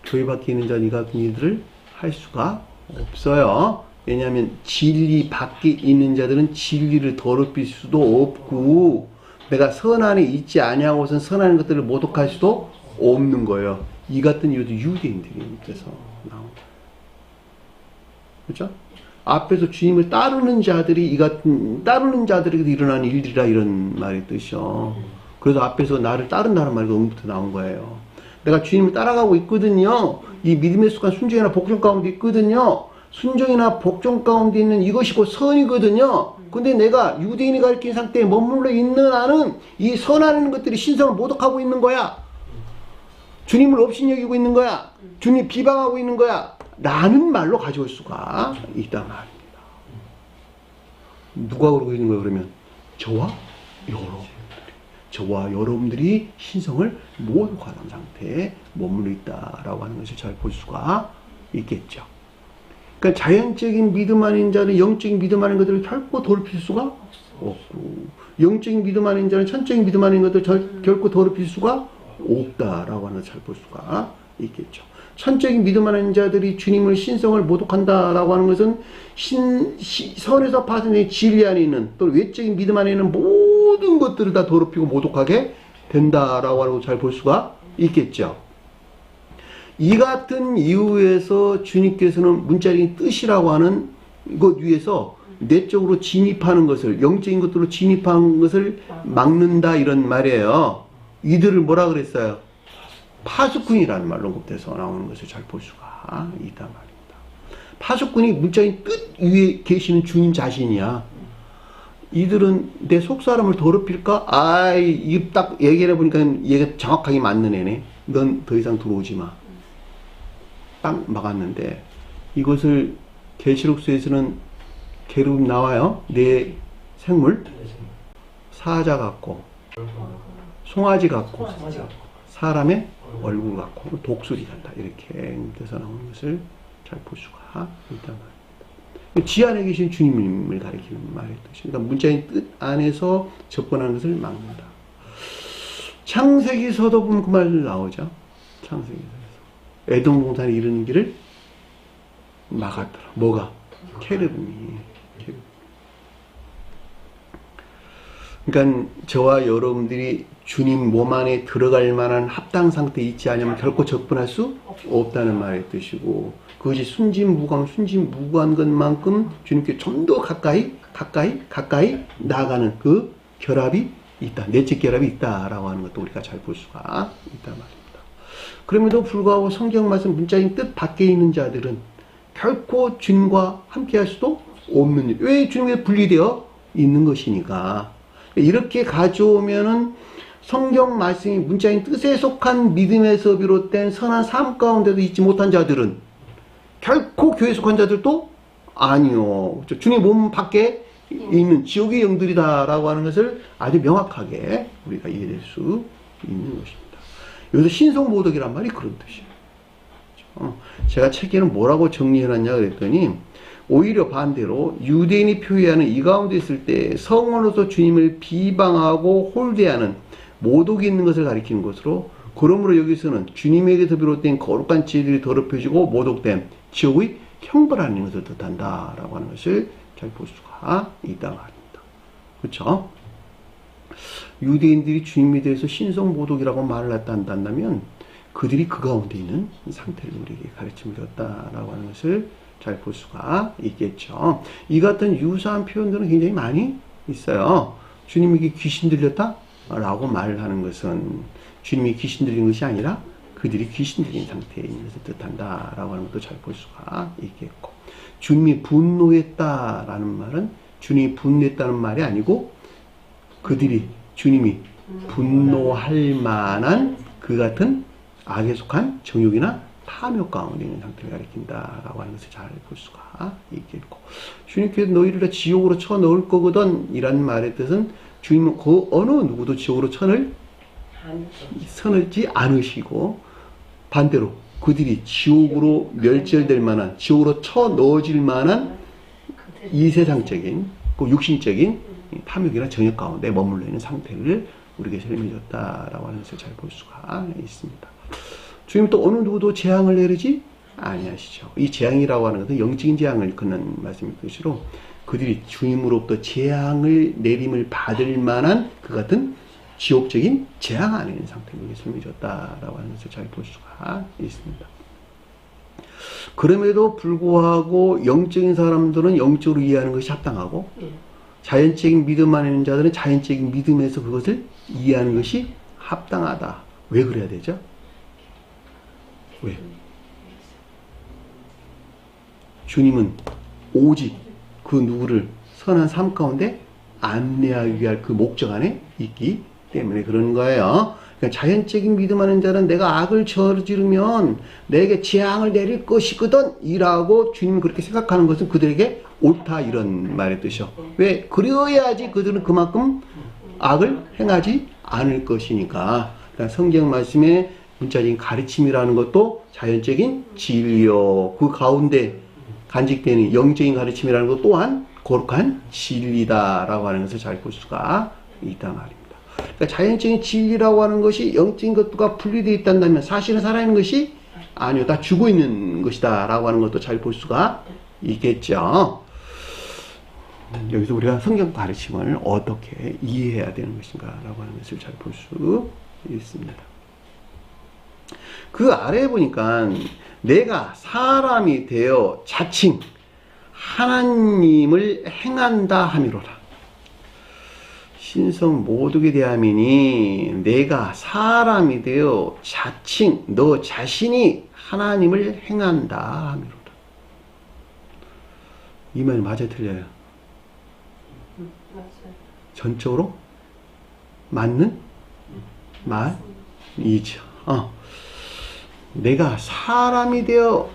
교회 밖에 있는 자들은 이 같은 일들을 할 수가 없어요. 왜냐하면 진리 밖에 있는 자들은 진리를 더럽힐 수도 없고 내가 선안에 있지 아니하고선 선한 것들을 모독할 수도 없는 거예요. 이 같은 이유도 유대인들이 밑에서 나온 거예요. 그렇죠? 앞에서 주님을 따르는 자들이 따르는 자들에게도 일어나는 일들이라 이런 말의 뜻이요. 그래서 앞에서 나를 따른다는 말이 응부터 나온 거예요. 내가 주님을 따라가고 있거든요. 이 믿음의 습관 순종이나 복종 가운데 있거든요. 순종이나 복종 가운데 있는 이것이 곧 선이거든요. 근데 내가 유대인이 가르친 상태에 머물러 있는 한은 이 선하는 것들이 신성을 모독하고 있는 거야. 주님을 업신여기고 있는 거야. 주님 비방하고 있는 거야. 라는 말로 가져올 수가 있단 말입니다. 누가 그러고 있는 거예요, 그러면? 저와 여러분들이 신성을 모독하는 상태에 머물러 있다라고 하는 것을 잘 볼 수가 있겠죠. 그러니까 자연적인 믿음 아닌 자는 영적인 믿음 아닌 것들을 결코 더럽힐 수가 없고, 영적인 믿음 아닌 자는 천적인 믿음 아닌 것들을 결코 더럽힐 수가 없다라고 하는 것을 잘 볼 수가 있겠죠. 천적인 믿음 아닌 자들이 주님을 신성을 모독한다라고 하는 것은 선에서 파생된 진리 안에 있는 또 외적인 믿음 안에 있는 모든 것들을 다 더럽히고 모독하게 된다라고 하는 것을 잘 볼 수가 있겠죠. 이 같은 이유에서 주님께서는 문자적인 뜻이라고 하는 것 위에서 내적으로 진입하는 것을, 영적인 것들로 진입하는 것을 막는다 이런 말이에요. 이들을 뭐라 그랬어요? 파수꾼이라는 말로 언급돼서 나오는 것을 잘 볼 수가 있단 말입니다. 파수꾼이 문자인 뜻 위에 계시는 주님 자신이야. 이들은 내 속사람을 더럽힐까? 이 딱 얘기를 해보니까 얘가 정확하게 맞는 애네. 넌 더 이상 들어오지 마. 딱 막았는데 이것을 계시록서에서는 계름 나와요. 내 생물 사자 같고 송아지 같고 사람의 얼굴 같고 독수리 같다 이렇게 돼서 나오는 것을 잘 볼 수가 있단 말입니다. 지 안에 계신 주님을 가리키는 말의 뜻입니다. 그러니까 문자인 뜻 안에서 접근하는 것을 막는다. 창세기서도 보면 그 말 나오죠. 창세기서에서 에돔 동산에 이르는 길을 막았더라. 뭐가? 케르빔이. 그러니까 저와 여러분들이 주님 몸 안에 들어갈 만한 합당 상태에 있지 않으면 결코 접근할 수 없다는 말의 뜻이고, 그것이 순진무구한 것만큼 주님께 좀 더 가까이 나아가는 그 결합이 있다. 내적 결합이 있다라고 하는 것도 우리가 잘 볼 수가 있단 말입니다. 그럼에도 불구하고 성경 말씀 문자인 뜻 밖에 있는 자들은 결코 주님과 함께 할 수도 없는 일. 왜 주님에 분리되어 있는 것이니까. 이렇게 가져오면은 성경 말씀이 문자인 뜻에 속한 믿음에서 비롯된 선한 삶 가운데도 있지 못한 자들은 결코 교회에 속한 자들도 아니요. 주님 몸 밖에 있는 지옥의 영들이다라고 하는 것을 아주 명확하게 우리가 이해될 수 있는 것입니다. 여기서 신성모독이란 말이 그런 뜻이에요. 제가 책에는 뭐라고 정리해놨냐 그랬더니 오히려 반대로 유대인이 표현하는 이 가운데 있을 때 성원으로서 주님을 비방하고 홀대하는 모독이 있는 것을 가리키는 것으로, 그러므로 여기서는 주님에게서 비롯된 거룩한 진리를 더럽혀지고 모독된 지옥의 형벌하는 것을 뜻한다라고 하는 것을 잘 볼 수가 있다 말입니다. 그렇죠? 유대인들이 주님에 대해서 신성모독이라고 말을 한다면 그들이 그 가운데 있는 상태를 우리에게 가르침을 줬다라고 하는 것을 잘 볼 수가 있겠죠. 이 같은 유사한 표현들은 굉장히 많이 있어요. 주님에게 귀신 들렸다? 라고 말을 하는 것은 주님이 귀신 들린 것이 아니라 그들이 귀신 들린 상태에 있는 것을 뜻한다 라고 하는 것도 잘 볼 수가 있겠고, 주님이 분노했다라는 말은 주님이 분노했다는 말이 아니고 그들이 주님이 분노할 만한 그 같은 악에 속한 정욕이나 탐욕 가운데 있는 상태를 가리킨다라고 하는 것을 잘 볼 수가 있겠고, 주님께서 너희를 다 지옥으로 쳐 넣을 거거든 이란 말의 뜻은 주님은 그 어느 누구도 지옥으로 쳐넣지 않으시고, 반대로 그들이 지옥으로 멸절될 만한, 지옥으로 쳐 넣어질 만한 이 세상적인, 그 육신적인 탐욕이나 정욕 가운데 머물러 있는 상태를 우리에게 설명해줬다라고 하는 것을 잘 볼 수가 있습니다. 주님 또 어느 누구도 재앙을 내리지 아니하시죠. 이 재앙이라고 하는 것은 영적인 재앙을 그는 말씀일 것이로 그들이 주님으로부터 재앙을 내림을 받을 만한 그 같은 지옥적인 재앙 안에 있는 상태를 설명해줬다라고 하는 것을 잘 볼 수가 있습니다. 그럼에도 불구하고 영적인 사람들은 영적으로 이해하는 것이 합당하고, 자연적인 믿음 안에 있는 자들은 자연적인 믿음에서 그것을 이해하는 것이 합당하다. 왜 그래야 되죠? 왜? 주님은 오직 그 누구를 선한 삶 가운데 안내하기 위한 그 목적 안에 있기 때문에 그런 거예요. 그러니까 자연적인 믿음 하는 자는 내가 악을 저지르면 내게 재앙을 내릴 것이거든 이라고 주님은 그렇게 생각하는 것은 그들에게 옳다 이런 말의 뜻이요. 왜? 그래야지 그들은 그만큼 악을 행하지 않을 것이니까. 그러니까 성경 말씀에 문자적인 가르침이라는 것도 자연적인 진리요. 그 가운데 간직되는 영적인 가르침이라는 것 또한 거룩한 진리다라고 하는 것을 잘 볼 수가 있단 말입니다. 그러니까 자연적인 진리라고 하는 것이 영적인 것과 분리되어 있다면 사실은 살아있는 것이 아니요. 다 죽어 있는 것이다 라고 하는 것도 잘 볼 수가 있겠죠. 여기서 우리가 성경 가르침을 어떻게 이해해야 되는 것인가 라고 하는 것을 잘 볼 수 있습니다. 그 아래에 보니까 내가 사람이 되어 자칭 하나님을 행한다 함이로라. 신성 모독에 대하면이 내가 사람이 되어 자칭 너 자신이 하나님을 행한다 함이로라. 이 말이 맞아요, 틀려요? 전적으로 맞는 말이죠. 내가 사람이 되어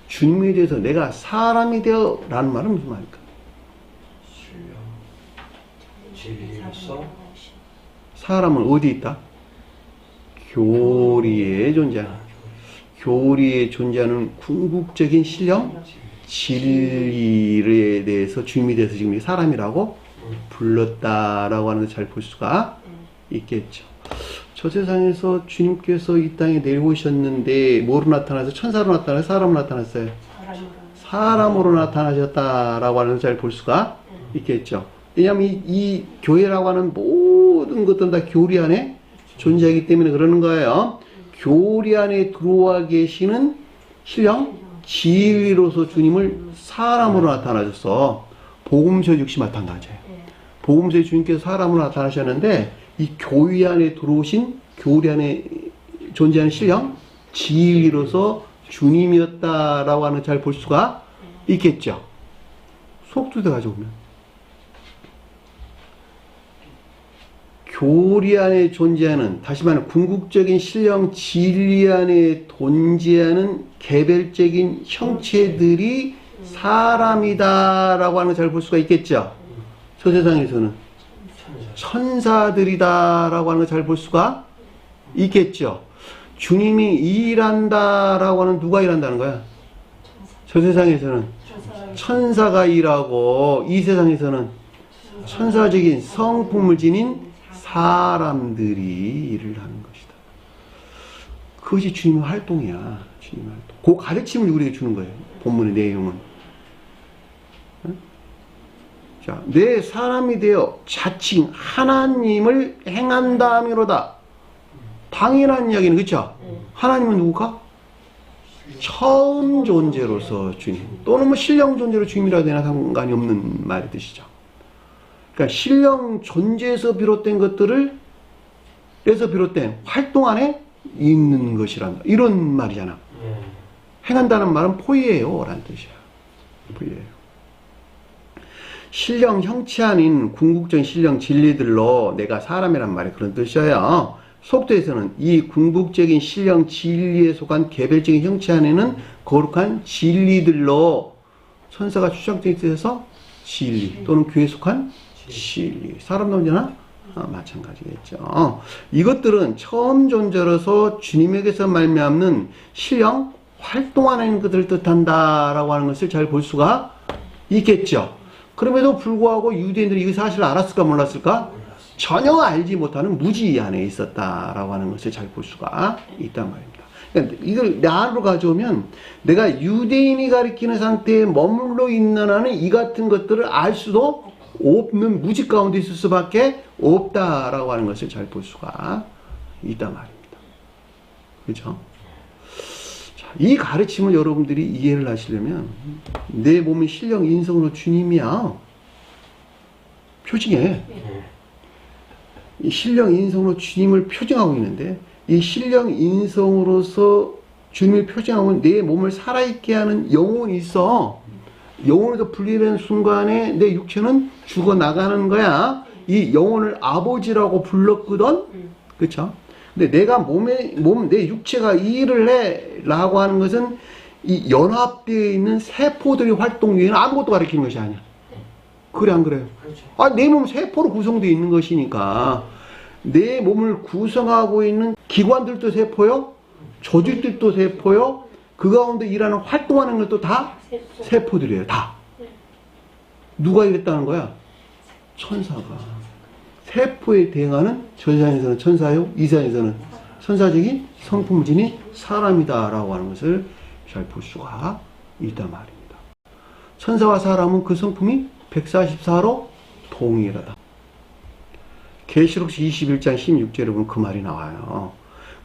주님에 대해서 내가 사람이 되어 라는 말은 무슨 말일까? 진리로서 사람은 어디 있다? 교리에 존재하는, 교리에 존재하는 궁극적인 신령 진리에 대해서 주님에 대해서 지금 사람이라고 불렀다라고 하는 걸 잘 볼 수가 있겠죠. 저 세상에서 주님께서 이 땅에 내려오셨는데 뭐로 나타나서 천사로 나타나서 사람으로 나타났어요? 사람으로 나타나셨다라고 하는 걸 잘 볼 수가 있겠죠. 왜냐하면 이 교회라고 하는 모든 것들은 다 교리 안에 존재하기 때문에 그러는 거예요. 교리 안에 들어와 계시는 신령 진리로서 주님을 사람으로 나타나셨어. 복음서 역시 마찬가지예요. 복음서에 주님께서 사람으로 나타나셨는데 이 교회 안에 들어오신 교리 안에 존재하는 신령 진리로서 주님이었다라고 하는 잘 볼 수가 있겠죠. 속주대 가져오면 교리 안에 존재하는, 다시 말하면 궁극적인 신령 진리 안에 존재하는 개별적인 형체들이 사람이다라고 하는 걸 잘 볼 수가 있겠죠. 저 세상에서는 천사들이다라고 하는 걸 잘 볼 수가 있겠죠. 주님이 일한다라고 하는 누가 일한다는 거야? 저 세상에서는 천사가 일하고 이 세상에서는 천사적인 성품을 지닌 사람들이 일을 하는 것이다. 그것이 주님의 활동이야. 주님의 활동. 그 가르침을 우리에게 주는 거예요. 본문의 내용은. 자, 내 사람이 되어 자칭 하나님을 행한다미로다. 당연한 이야기는, 그쵸? 하나님은 누구가? 처음 존재로서 주님, 또는 뭐 신령 존재로 주님이라도 되나 상관이 없는 말의 뜻이죠. 그러니까 신령 존재에서 비롯된 것들을 에서 비롯된 활동 안에 있는 것이란다. 이런 말이잖아. 행한다는 말은 포이예요 라는 뜻이야. 포이예요. 신령 형체 아닌 궁극적인 신령 진리들로 내가 사람이란 말이 그런 뜻이에요. 속도에서는 이 궁극적인 신령 진리에 속한 개별적인 형체 안에는 거룩한 진리들로 천사가 추상적인 뜻에서 진리 또는 교회에 속한 진리. 사람 논제나 마찬가지겠죠. 이것들은 처음 존재로서 주님에게서 말미암는 신령 활동하는 것들을 뜻한다라고 하는 것을 잘 볼 수가 있겠죠. 그럼에도 불구하고 유대인들이 이 사실을 알았을까 몰랐을까? 전혀 알지 못하는 무지 안에 있었다라고 하는 것을 잘 볼 수가 있단 말입니다. 그러니까 이걸 내 안으로 가져오면 내가 유대인이 가리키는 상태에 머물러 있는 한은 이 같은 것들을 알 수도 없는 무지 가운데 있을 수밖에 없다라고 하는 것을 잘 볼 수가 있단 말입니다. 그렇죠? 이 가르침을 여러분들이 이해를 하시려면 내 몸이 신령 인성으로 주님이야. 표징해. 이 신령 인성으로 주님을 표징하고 있는데 이 신령 인성으로서 주님을 표징하고 내 몸을 살아있게 하는 영혼이 있어. 영혼에서 분리되는 순간에 내 육체는 죽어나가는 거야. 이 영혼을 아버지라고 불렀거든. 그쵸? 근데 내가 내 육체가 이 일을 해 라고 하는 것은 이 연합되어 있는 세포들의 활동 외에는 아무것도 가리키는 것이 아니야. 그래 안 그래요? 아, 내 몸은 세포로 구성되어 있는 것이니까 내 몸을 구성하고 있는 기관들도 세포요, 조직들도 세포요, 그 가운데 일하는 활동하는 것도 다 세포들이에요. 다. 누가 이랬다는 거야? 천사가. 세포에 대응하는 저자에서는 천사요, 이사에서는 천사적인 성품을 지닌 사람이다라고 하는 것을 잘 볼 수가 있단 말입니다. 천사와 사람은 그 성품이 144로 동일하다. 계시록 21장 16절에 보면 그 말이 나와요.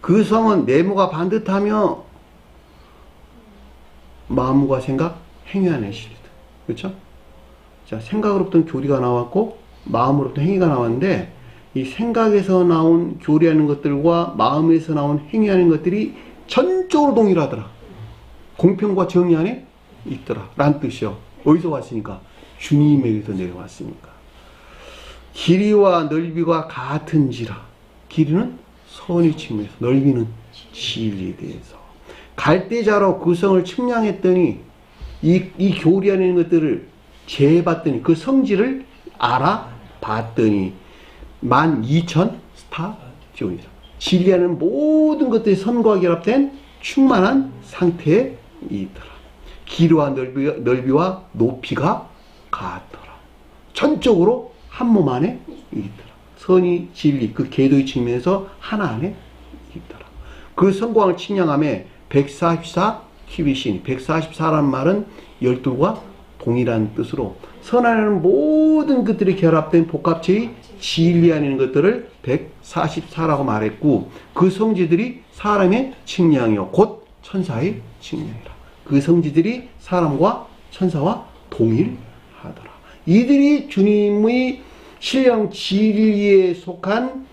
그 성은 내모가 반듯하며 마음과 생각, 행위 안에 실리다. 그렇죠? 자, 생각으로부터 교리가 나왔고 마음으로부터 행위가 나왔는데 이 생각에서 나온 교리하는 것들과 마음에서 나온 행위하는 것들이 전적으로 동일하더라. 공평과 정의 안에 있더라. 라는 뜻이요. 어디서 왔으니까? 주님에게서 내려왔으니까. 길이와 넓이가 같은지라. 길이는 선의 측면에서, 넓이는 진리에 대해서. 갈대자로 그 성을 측량했더니 이 교리하는 것들을 재봤더니 그 성질을 알아봤더니 12,000 스타디온이다. 진리하는 모든 것들이 선과 결합된 충만한 상태에 있더라. 길이와 넓이와 높이가 같더라. 전적으로 한 몸 안에 있더라. 선이 진리 그 계도의 측면에서 하나 안에 있더라. 그 성광을 측량함에 144 키비신 144라는 말은 12과 동일한 뜻으로 선하는 모든 것들이 결합된 복합체의 진리 아닌 것들을 144라고 말했고 그 성지들이 사람의 측량이요 곧 천사의 측량이라. 그 성지들이 사람과 천사와 동일하더라. 이들이 주님의 신령 진리에 속한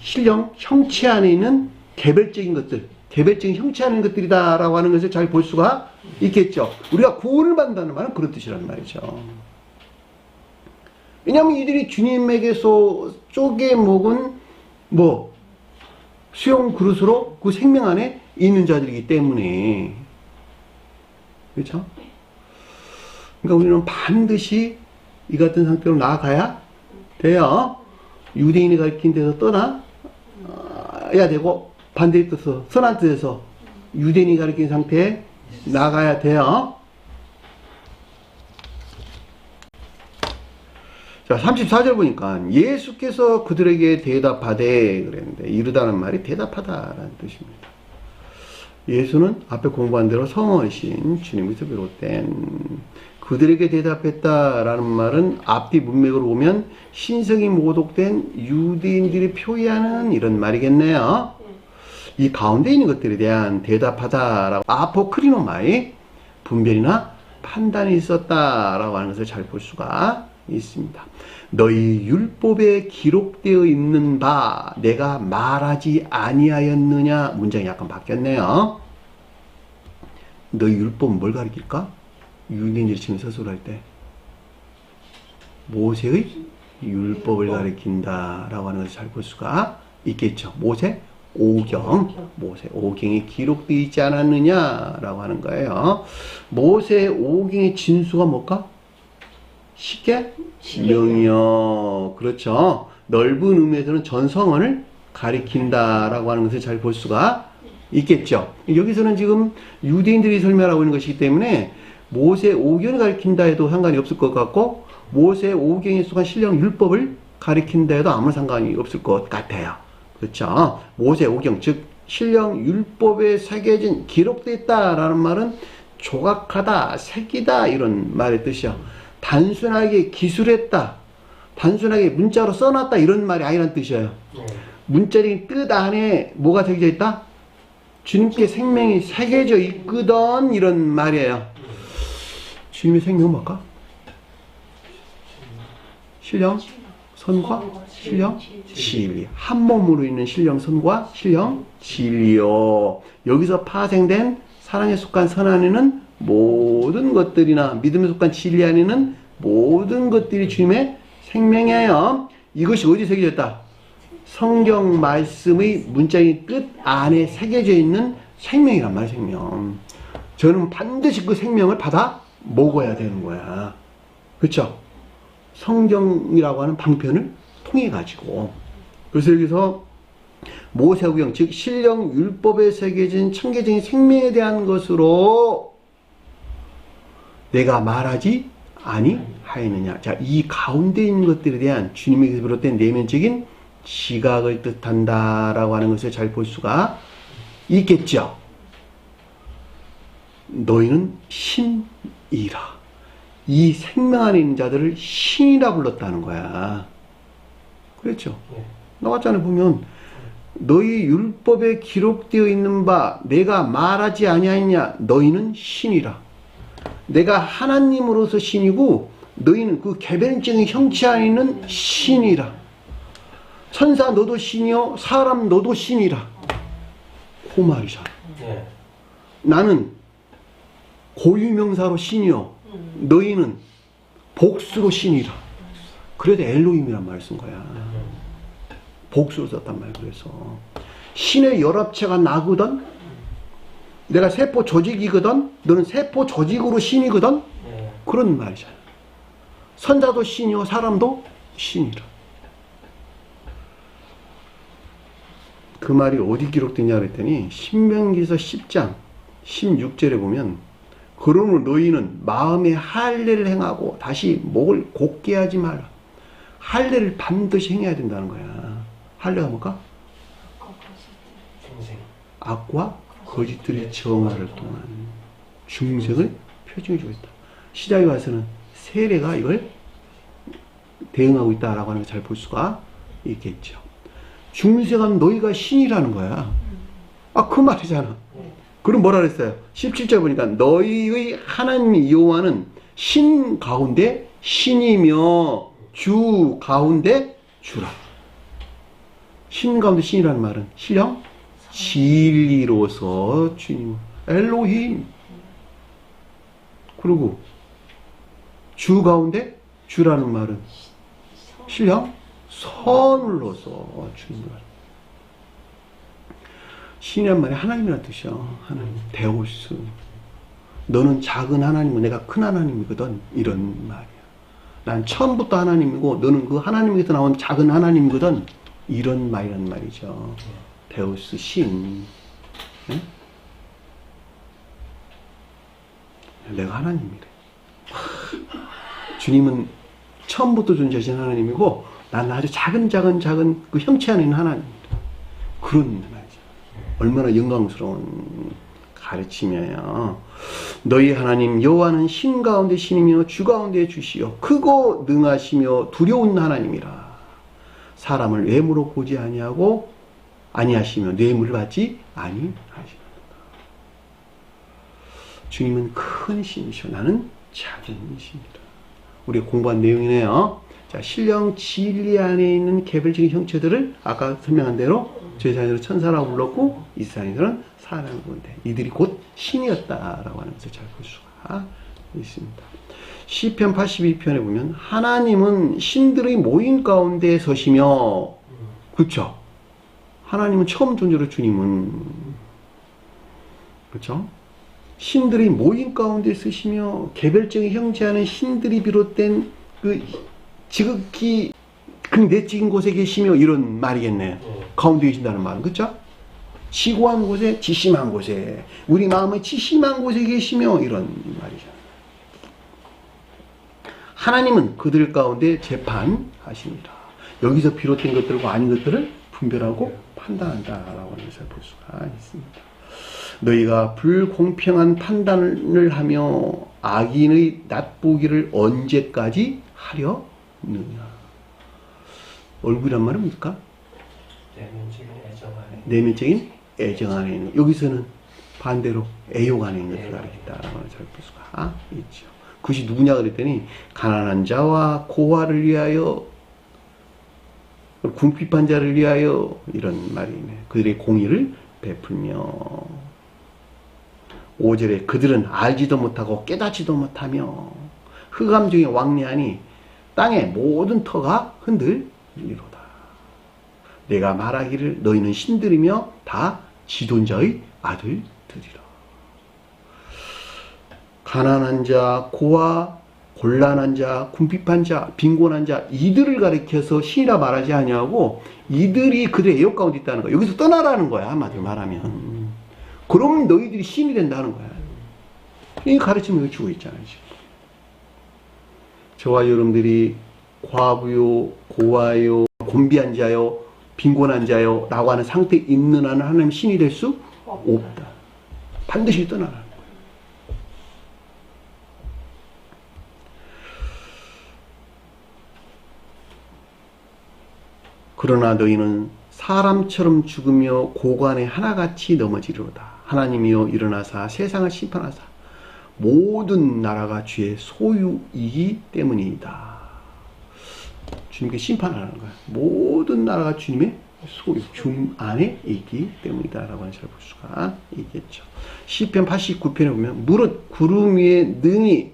신령 형체 안에 있는 개별적인 것들, 개별적인 형체 안에 있는 것들이다라고 하는 것을 잘 볼 수가 있겠죠. 우리가 구원을 받는다는 말은 그런 뜻이란 말이죠. 왜냐하면 이들이 주님에게서 쪼개 먹은 수용 그릇으로 그 생명 안에 있는 자들이기 때문에. 그렇죠? 그러니까 우리는 반드시 이 같은 상태로 나아가야 돼요. 유대인이 가르친 데서 떠나야 되고 반대의 뜻에서 선한 뜻에서 유대인이 가르친 상태에 나가야 돼요. 자, 34절 보니까 예수께서 그들에게 대답하되 그랬는데 이르다는 말이 대답하다라는 뜻입니다. 예수는 앞에 공부한 대로 성어신 주님에서 비롯된 그들에게 대답했다라는 말은 앞뒤 문맥으로 보면 신성이 모독된 유대인들이 표기하는 이런 말이겠네요. 이 가운데 있는 것들에 대한 대답하다라고 아포크리노마의 분별이나 판단이 있었다라고 하는 것을 잘 볼 수가 있습니다. 너희 율법에 기록되어 있는 바 내가 말하지 아니하였느냐. 문장이 약간 바뀌었네요. 너희 율법은 뭘 가리킬까? 유대인들이 지금 서술할 때 모세의 율법을 가리킨다라고 하는 것을 잘 볼 수가 있겠죠. 모세 오경이 기록되어 있지 않았느냐라고 하는 거예요. 모세 오경의 진수가 뭘까? 쉽게 명이요. 그렇죠. 넓은 의미에서는 전성원을 가리킨다라고 하는 것을 잘 볼 수가 있겠죠. 여기서는 지금 유대인들이 설명하고 있는 것이기 때문에 모세 오경을 가리킨다 해도 상관이 없을 것 같고 모세 오경에 속한 신령 율법을 가리킨다 해도 아무 상관이 없을 것 같아요. 그렇죠. 모세 오경 즉 신령 율법에 새겨진 기록되어 있다라는 말은 조각하다, 새기다 이런 말의 뜻이요. 단순하게 기술했다, 단순하게 문자로 써놨다 이런 말이 아니란 뜻이에요. 문자적인 뜻 안에 뭐가 새겨져 있다? 주님께 생명이 새겨져 있거든 이런 말이에요. 주님의 생명은 뭘까? 신령 선과 신령 진리. 한 몸으로 있는 신령 선과 신령 진리요. 여기서 파생된 사랑에 속한 선 안에는 모든 것들이나 믿음에 속한 진리 안에는 모든 것들이 주님의 생명이에요. 이것이 어디 새겨졌다? 성경 말씀의 문자의 뜻 안에 새겨져 있는 생명이란 말이야. 생명. 저는 반드시 그 생명을 받아 먹어야 되는 거야. 그렇죠? 성경이라고 하는 방편을 통해 가지고. 그래서 여기서 모세오경 즉 신령 율법에 새겨진 청계적인 생명에 대한 것으로 내가 말하지 아니하였느냐. 자, 이 가운데 있는 것들에 대한 주님에게서 비롯된 내면적인 지각을 뜻한다라고 하는 것을 잘 볼 수가 있겠죠. 너희는 신이라. 이 생명 안에 있는 자들을 신이라 불렀다는 거야. 그렇죠. 나왔잖아요. 보면 너희 율법에 기록되어 있는 바 내가 말하지 아니하였냐. 너희는 신이라. 내가 하나님으로서 신이고 너희는 그 개별적인 형체 안에 있는 신이라. 천사 너도 신이요 사람 너도 신이라. 그 말이잖아. 나는 고유명사로 신이요 너희는 복수로 신이라. 그래도 엘로힘이란 말을 쓴 거야. 복수로 썼단 말이야. 그래서 신의 열합체가 나거든. 내가 세포 조직이거든. 너는 세포 조직으로 신이거든. 그런 말이잖아. 선자도 신이요 사람도 신이라. 그 말이 어디 기록되냐 그랬더니 신명기서 10장 16절에 보면 그러므로 너희는 마음에 할례를 행하고 다시 목을 곧게 하지 마라. 할례를 반드시 행해야 된다는 거야. 할례가 뭘까? 악과 거짓들이 정화를 통한 중생을 표징해 주고 있다. 시작에 와서는 세례가 이걸 대응하고 있다라고 하는 걸 잘 볼 수가 있겠죠. 중생은 너희가 신이라는 거야. 아, 그 말이잖아. 그럼 뭐라 그랬어요? 17절 보니까 너희의 하나님 여호와는 신 가운데 신이며 주 가운데 주라. 신 가운데 신이라는 말은 신령 진리로서 주님 엘로힘. 그리고 주 가운데 주라는 말은 신령 선으로서 주님을. 신이란 말이 하나님이라는 뜻이야. 하나님. 데오스. 너는 작은 하나님이고 내가 큰 하나님이거든. 이런 말이야. 난 처음부터 하나님이고 너는 그 하나님에게서 나온 작은 하나님이거든. 이런 말이란 말이죠. 데오스 신. 네? 내가 하나님이래. 주님은 처음부터 존재하신 하나님이고 난 아주 작은 그 형체 안에 있는 하나님입니다. 그런 말이죠. 얼마나 영광스러운 가르치며요. 너희 하나님 여호와는 신 가운데 신이며 주 가운데 주시요 크고 능하시며 두려운 하나님이라. 사람을 외모로 보지 아니하시며 뇌물을 받지 아니하시며. 주님은 큰 신이시오. 나는 작은 신이다. 우리 공부한 내용이네요. 자, 신령 진리 안에 있는 개별적인 형체들을 아까 설명한 대로 제사장들은 천사라고 불렀고 이스라엘들은 사람을 부른데 이들이 곧 신이었다라고 하는 것을 잘 볼 수가 있습니다. 시편 82편에 보면 하나님은 신들의 모임 가운데 서시며, 그렇죠? 하나님은 처음 존재로 주님은, 그렇죠? 신들의 모임 가운데 서시며 개별적인 형체하는 신들이 비롯된 그 지극히 내적인 곳에 계시며 이런 말이겠네요. 가운데 계신다는 말은, 그렇죠? 지고한 곳에, 지심한 곳에, 우리 마음의 지심한 곳에 계시며 이런 말이죠. 하나님은 그들 가운데 재판하십니다. 여기서 비롯된 것들과 아닌 것들을 분별하고 판단한다라고 하는 것을 볼 수가 있습니다. 너희가 불공평한 판단을 하며 악인의 낫보기를 언제까지 하려느냐. 얼굴이란 말은 뭡니까? 내면적인 애정 안에 있는, 여기서는 반대로 애욕 안에 있는 것을 가리킨다라고 잘 볼 수가 있죠. 그것이 누구냐 그랬더니 가난한 자와 고아를 위하여, 궁핍한 자를 위하여 이런 말이네. 그들의 공의를 베풀며 5절에 그들은 알지도 못하고 깨닫지도 못하며 흑암 중에 왕래하니 땅의 모든 터가 흔들리로다. 내가 말하기를 너희는 신들이며 다 지존자의 아들들이라. 가난한 자, 고아, 곤란한 자, 궁핍한 자, 빈곤한 자, 이들을 가리켜서 신이라 말하지 아니하고 이들이 그들의 애욕 가운데 있다는 거야. 여기서 떠나라는 거야, 한마디로 말하면. 그러면 너희들이 신이 된다는 거야. 이 가르침을 주고 있잖아요, 지금. 저와 여러분들이 과부요, 고아요, 곤비한 자요, 빈곤한 자요 라고 하는 상태에 있는 한은 하나님 신이 될 수 없다. 반드시 떠나라는 거예요. 그러나 너희는 사람처럼 죽으며 고관에 하나같이 넘어지리로다. 하나님이여 일어나사 세상을 심판하사 모든 나라가 주의 소유이기 때문이다. 주님께 심판하라는 거야. 모든 나라가 주님의 소유, 주 안에 있기 때문이다 라고 하는 잘 볼 수가 있겠죠. 시편 89편에 보면 무릇 구름 위에 능히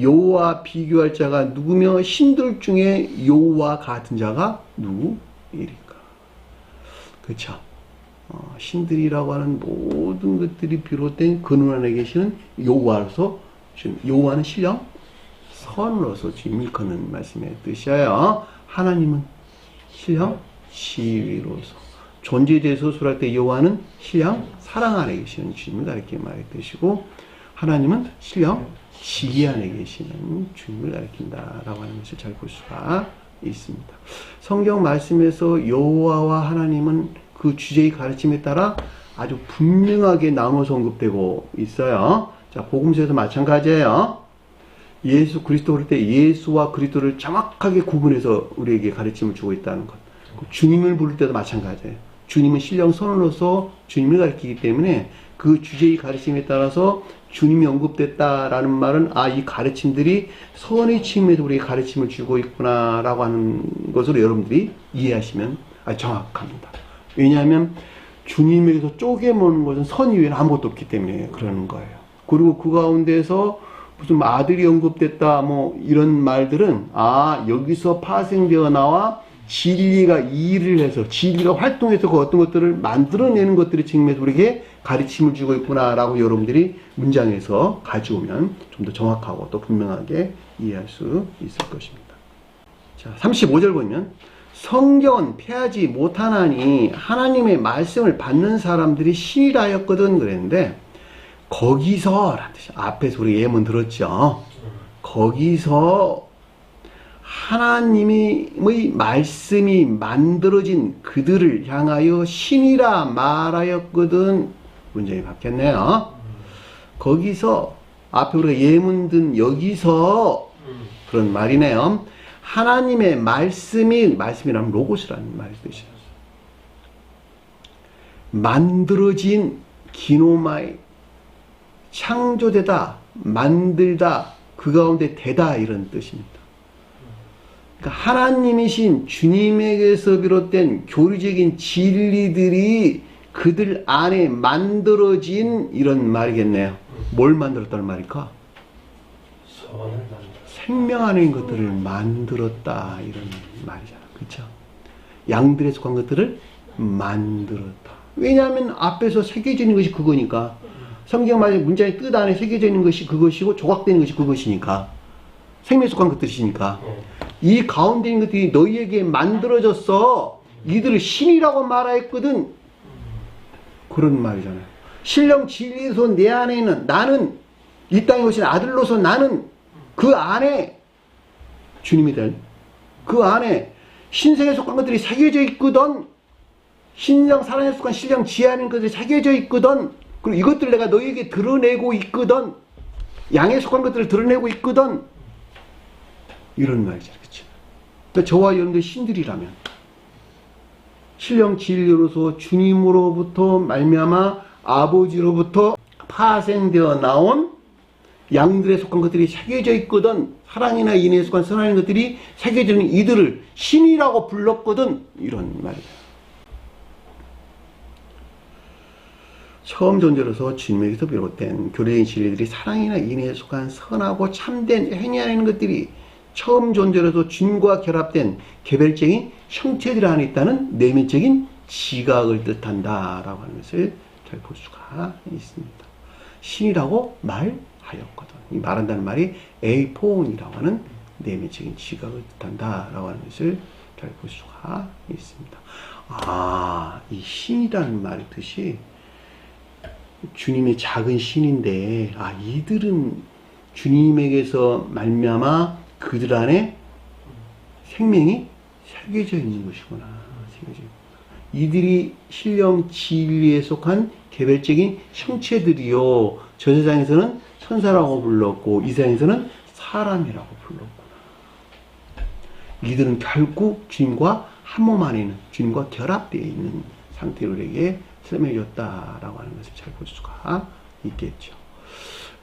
여호와 비교할 자가 누구며 신들 중에 여호와 같은 자가 누구이리까. 그렇죠. 신들이라고 하는 모든 것들이 비롯된 그늘 안에 계시는 여호와로서, 여호와는 신령 선으로서 주님 일컫는 말씀의 뜻이에요. 하나님은 신령 지위로서, 존재에 대해서 소설할 때 여호와는 신령 사랑 안에 계시는 주님을 가리키는 말의 뜻이고, 하나님은 신령 지혜 안에 계시는 주님을 가리킨다라고 하는 것을 잘 볼 수가 있습니다. 성경 말씀에서 여호와와 하나님은 그 주제의 가르침에 따라 아주 분명하게 나눠서 언급되고 있어요. 자, 복음서에서 마찬가지예요. 예수 그리스도 그럴 때 예수와 그리스도를 정확하게 구분해서 우리에게 가르침을 주고 있다는 것. 주님을 부를 때도 마찬가지예요. 주님은 신령 선언으로서 주님을 가리키기 때문에 그 주제의 가르침에 따라서 주님이 언급됐다라는 말은 이 가르침들이 선의 측면에서 우리에게 가르침을 주고 있구나라고 하는 것으로 여러분들이 이해하시면 정확합니다. 왜냐하면 주님에게서 쪼개먹는 것은 선 이외에는 아무것도 없기 때문에 그러는 거예요. 그리고 그 가운데서 무슨 아들이 언급됐다 이런 말들은 여기서 파생되어 나와 진리가 일을 해서 진리가 활동해서 그 어떤 것들을 만들어내는 것들이 측면에서 우리에게 가르침을 주고 있구나라고 여러분들이 문장에서 가져오면 좀 더 정확하고 또 분명하게 이해할 수 있을 것입니다. 자, 35절 보면 성경은 패하지 못하나니 하나님의 말씀을 받는 사람들이 신이라 하였거든 그랬는데, 거기서 앞에서 우리 예문 들었죠. 거기서 하나님의 말씀이 만들어진 그들을 향하여 신이라 말하였거든. 문장이 바뀌었네요. 거기서 앞에 우리가 예문 든 여기서 그런 말이네요. 하나님의 말씀이라면 로고스라는 말이 뜻이에요. 만들어진 기노마이, 창조되다, 만들다, 그 가운데 되다, 이런 뜻입니다. 그러니까 하나님이신 주님에게서 비롯된 교리적인 진리들이 그들 안에 만들어진 이런 말이겠네요. 뭘 만들었다는 말일까? 생명 안에 있는 것들을 만들었다, 이런 말이잖아. 그렇죠? 양들에 속한 것들을 만들었다. 왜냐하면 앞에서 새겨져 있는 것이 그거니까. 성경 말의 문자의 뜻 안에 새겨져 있는 것이 그것이고 조각되는 것이 그것이니까. 생명에 속한 것들이니까. 이 가운데 있는 것들이 너희에게 만들어졌어. 이들을 신이라고 말하였거든. 그런 말이잖아요. 신령 진리에서 내 안에 있는 나는, 이 땅에 오신 아들로서 나는 그 안에 주님이 된, 그 안에 신성에 속한 것들이 새겨져 있거든. 신령 사랑에 속한 신령 지혜하는 것들이 새겨져 있거든. 그리고 이것들 내가 너희에게 드러내고 있거든. 양에 속한 것들을 드러내고 있거든. 이런 말이죠. 그렇죠? 그러니까 저와 여러분들 신들이라면 신령 진리로서 주님으로부터 말미암아 아버지로부터 파생되어 나온 양들에 속한 것들이 새겨져 있거든. 사랑이나 인애에 속한 선하는 것들이 새겨져 있는 이들을 신이라고 불렀거든. 이런 말이에요. 처음 존재로서 주님에게서 비롯된 교리적인 진리들이 사랑이나 인애에 속한 선하고 참된 행위 하는 것들이 처음 존재로서 주님과 결합된 개별적인 형체들 안에 있다는 내면적인 지각을 뜻한다라고 하는 것을 잘 볼 수가 있습니다. 신이라고 말하였거든. 이 말한다는 말이 에이폰이라고 하는 내면적인 지각을 뜻한다라고 하는 것을 잘 볼 수가 있습니다. 아, 이 신이라는 말의 뜻이 주님의 작은 신인데, 아, 이들은 주님에게서 말미암아 그들 안에 생명이 새겨져 있는 것이구나. 새겨져 있구나. 이들이 신령 진리에 속한 개별적인 형체들이요. 저 세상에서는 천사라고 불렀고 이 세상에서는 사람이라고 불렀구나. 이들은 결국 주님과 한 몸 안에 있는, 주님과 결합되어 있는 상태로 우리에게 설명해줬다라고 하는 것을 잘 볼 수가 있겠죠.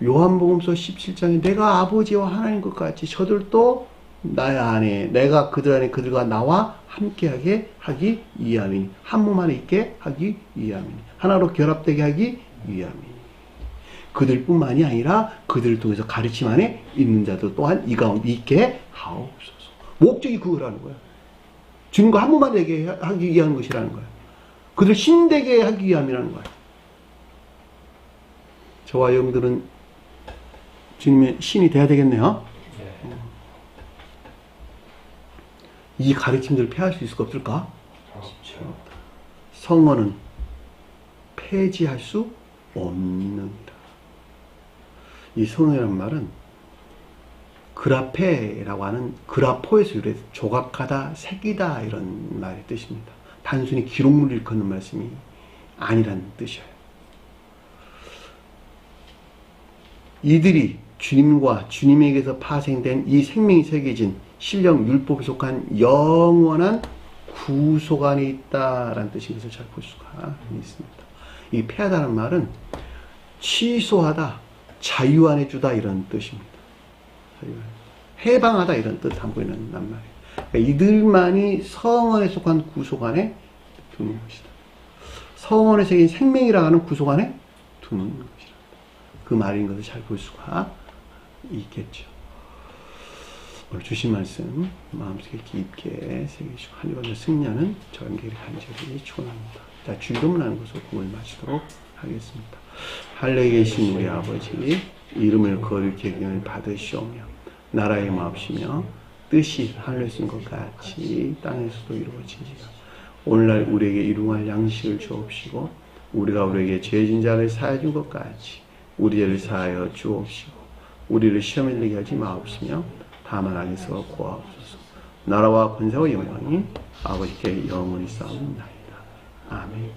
요한복음서 17장에 내가 아버지와 하나님 것 같이 저들도 나의 안에, 내가 그들 안에 그들과 나와 함께하게 하기 위함이니, 한 몸 안에 있게 하기 위함이니, 하나로 결합되게 하기 위함이니, 그들뿐만이 아니라 그들을 통해서 가르침 안에 있는 자들 또한 이 가운데 있게 하옵소서. 목적이 그거라는 거야. 주님과 한 몸 안에 되게 하기 위한 것이라는 거야. 그들 신되게 하기 위함이라는 거야. 저와 여러분들은 주님의 신이 돼야 되겠네요. 이 가르침들을 폐할 수 있을까 없을까? 성언은 폐지할 수 없는다. 이 성언이라는 말은 그라페라고 하는 그라포에서 유래해서 조각하다, 새기다 이런 말의 뜻입니다. 단순히 기록물을 일컫는 말씀이 아니라는 뜻이에요. 이들이 주님과 주님에게서 파생된 이 생명이 새겨진 신령 율법에 속한 영원한 구속 안에 있다라는 뜻인 것을 잘 볼 수가 있습니다. 이 폐하다는 말은 취소하다, 자유 안에 주다 이런 뜻입니다. 해방하다 이런 뜻 담고 있는 말이에요. 그러니까 이들만이 성원에 속한 구속 안에 두는 것이다. 성원에 새긴 생명이라 하는 구속 안에 두는 것이다. 그 말인 것을 잘 볼 수가 있겠죠. 오늘 주신 말씀 마음속에 깊게 새기시고 한 주간의 승리하는 저에게 간절히 축원합니다. 자, 주기도문하는 것으로 구을 마치도록 하겠습니다. 하늘에 계신 우리 아버지, 이름을 거룩히 여김을 받으시오며 나라의 마옵시며 뜻이 하늘에서 것 같이 땅에서도 이루어지리라. 오늘날 우리에게 일용할 양식을 주옵시고 우리가 우리에게 죄진 자를 사하여 준 것 같이 우리 죄를 사하여 주옵시고 우리를 시험에 들게 하지 마옵시며 다만 악에서 구하옵소서. 나라와 권세와 영광이 아버지께 영원히 쌓옵나이다. 아멘.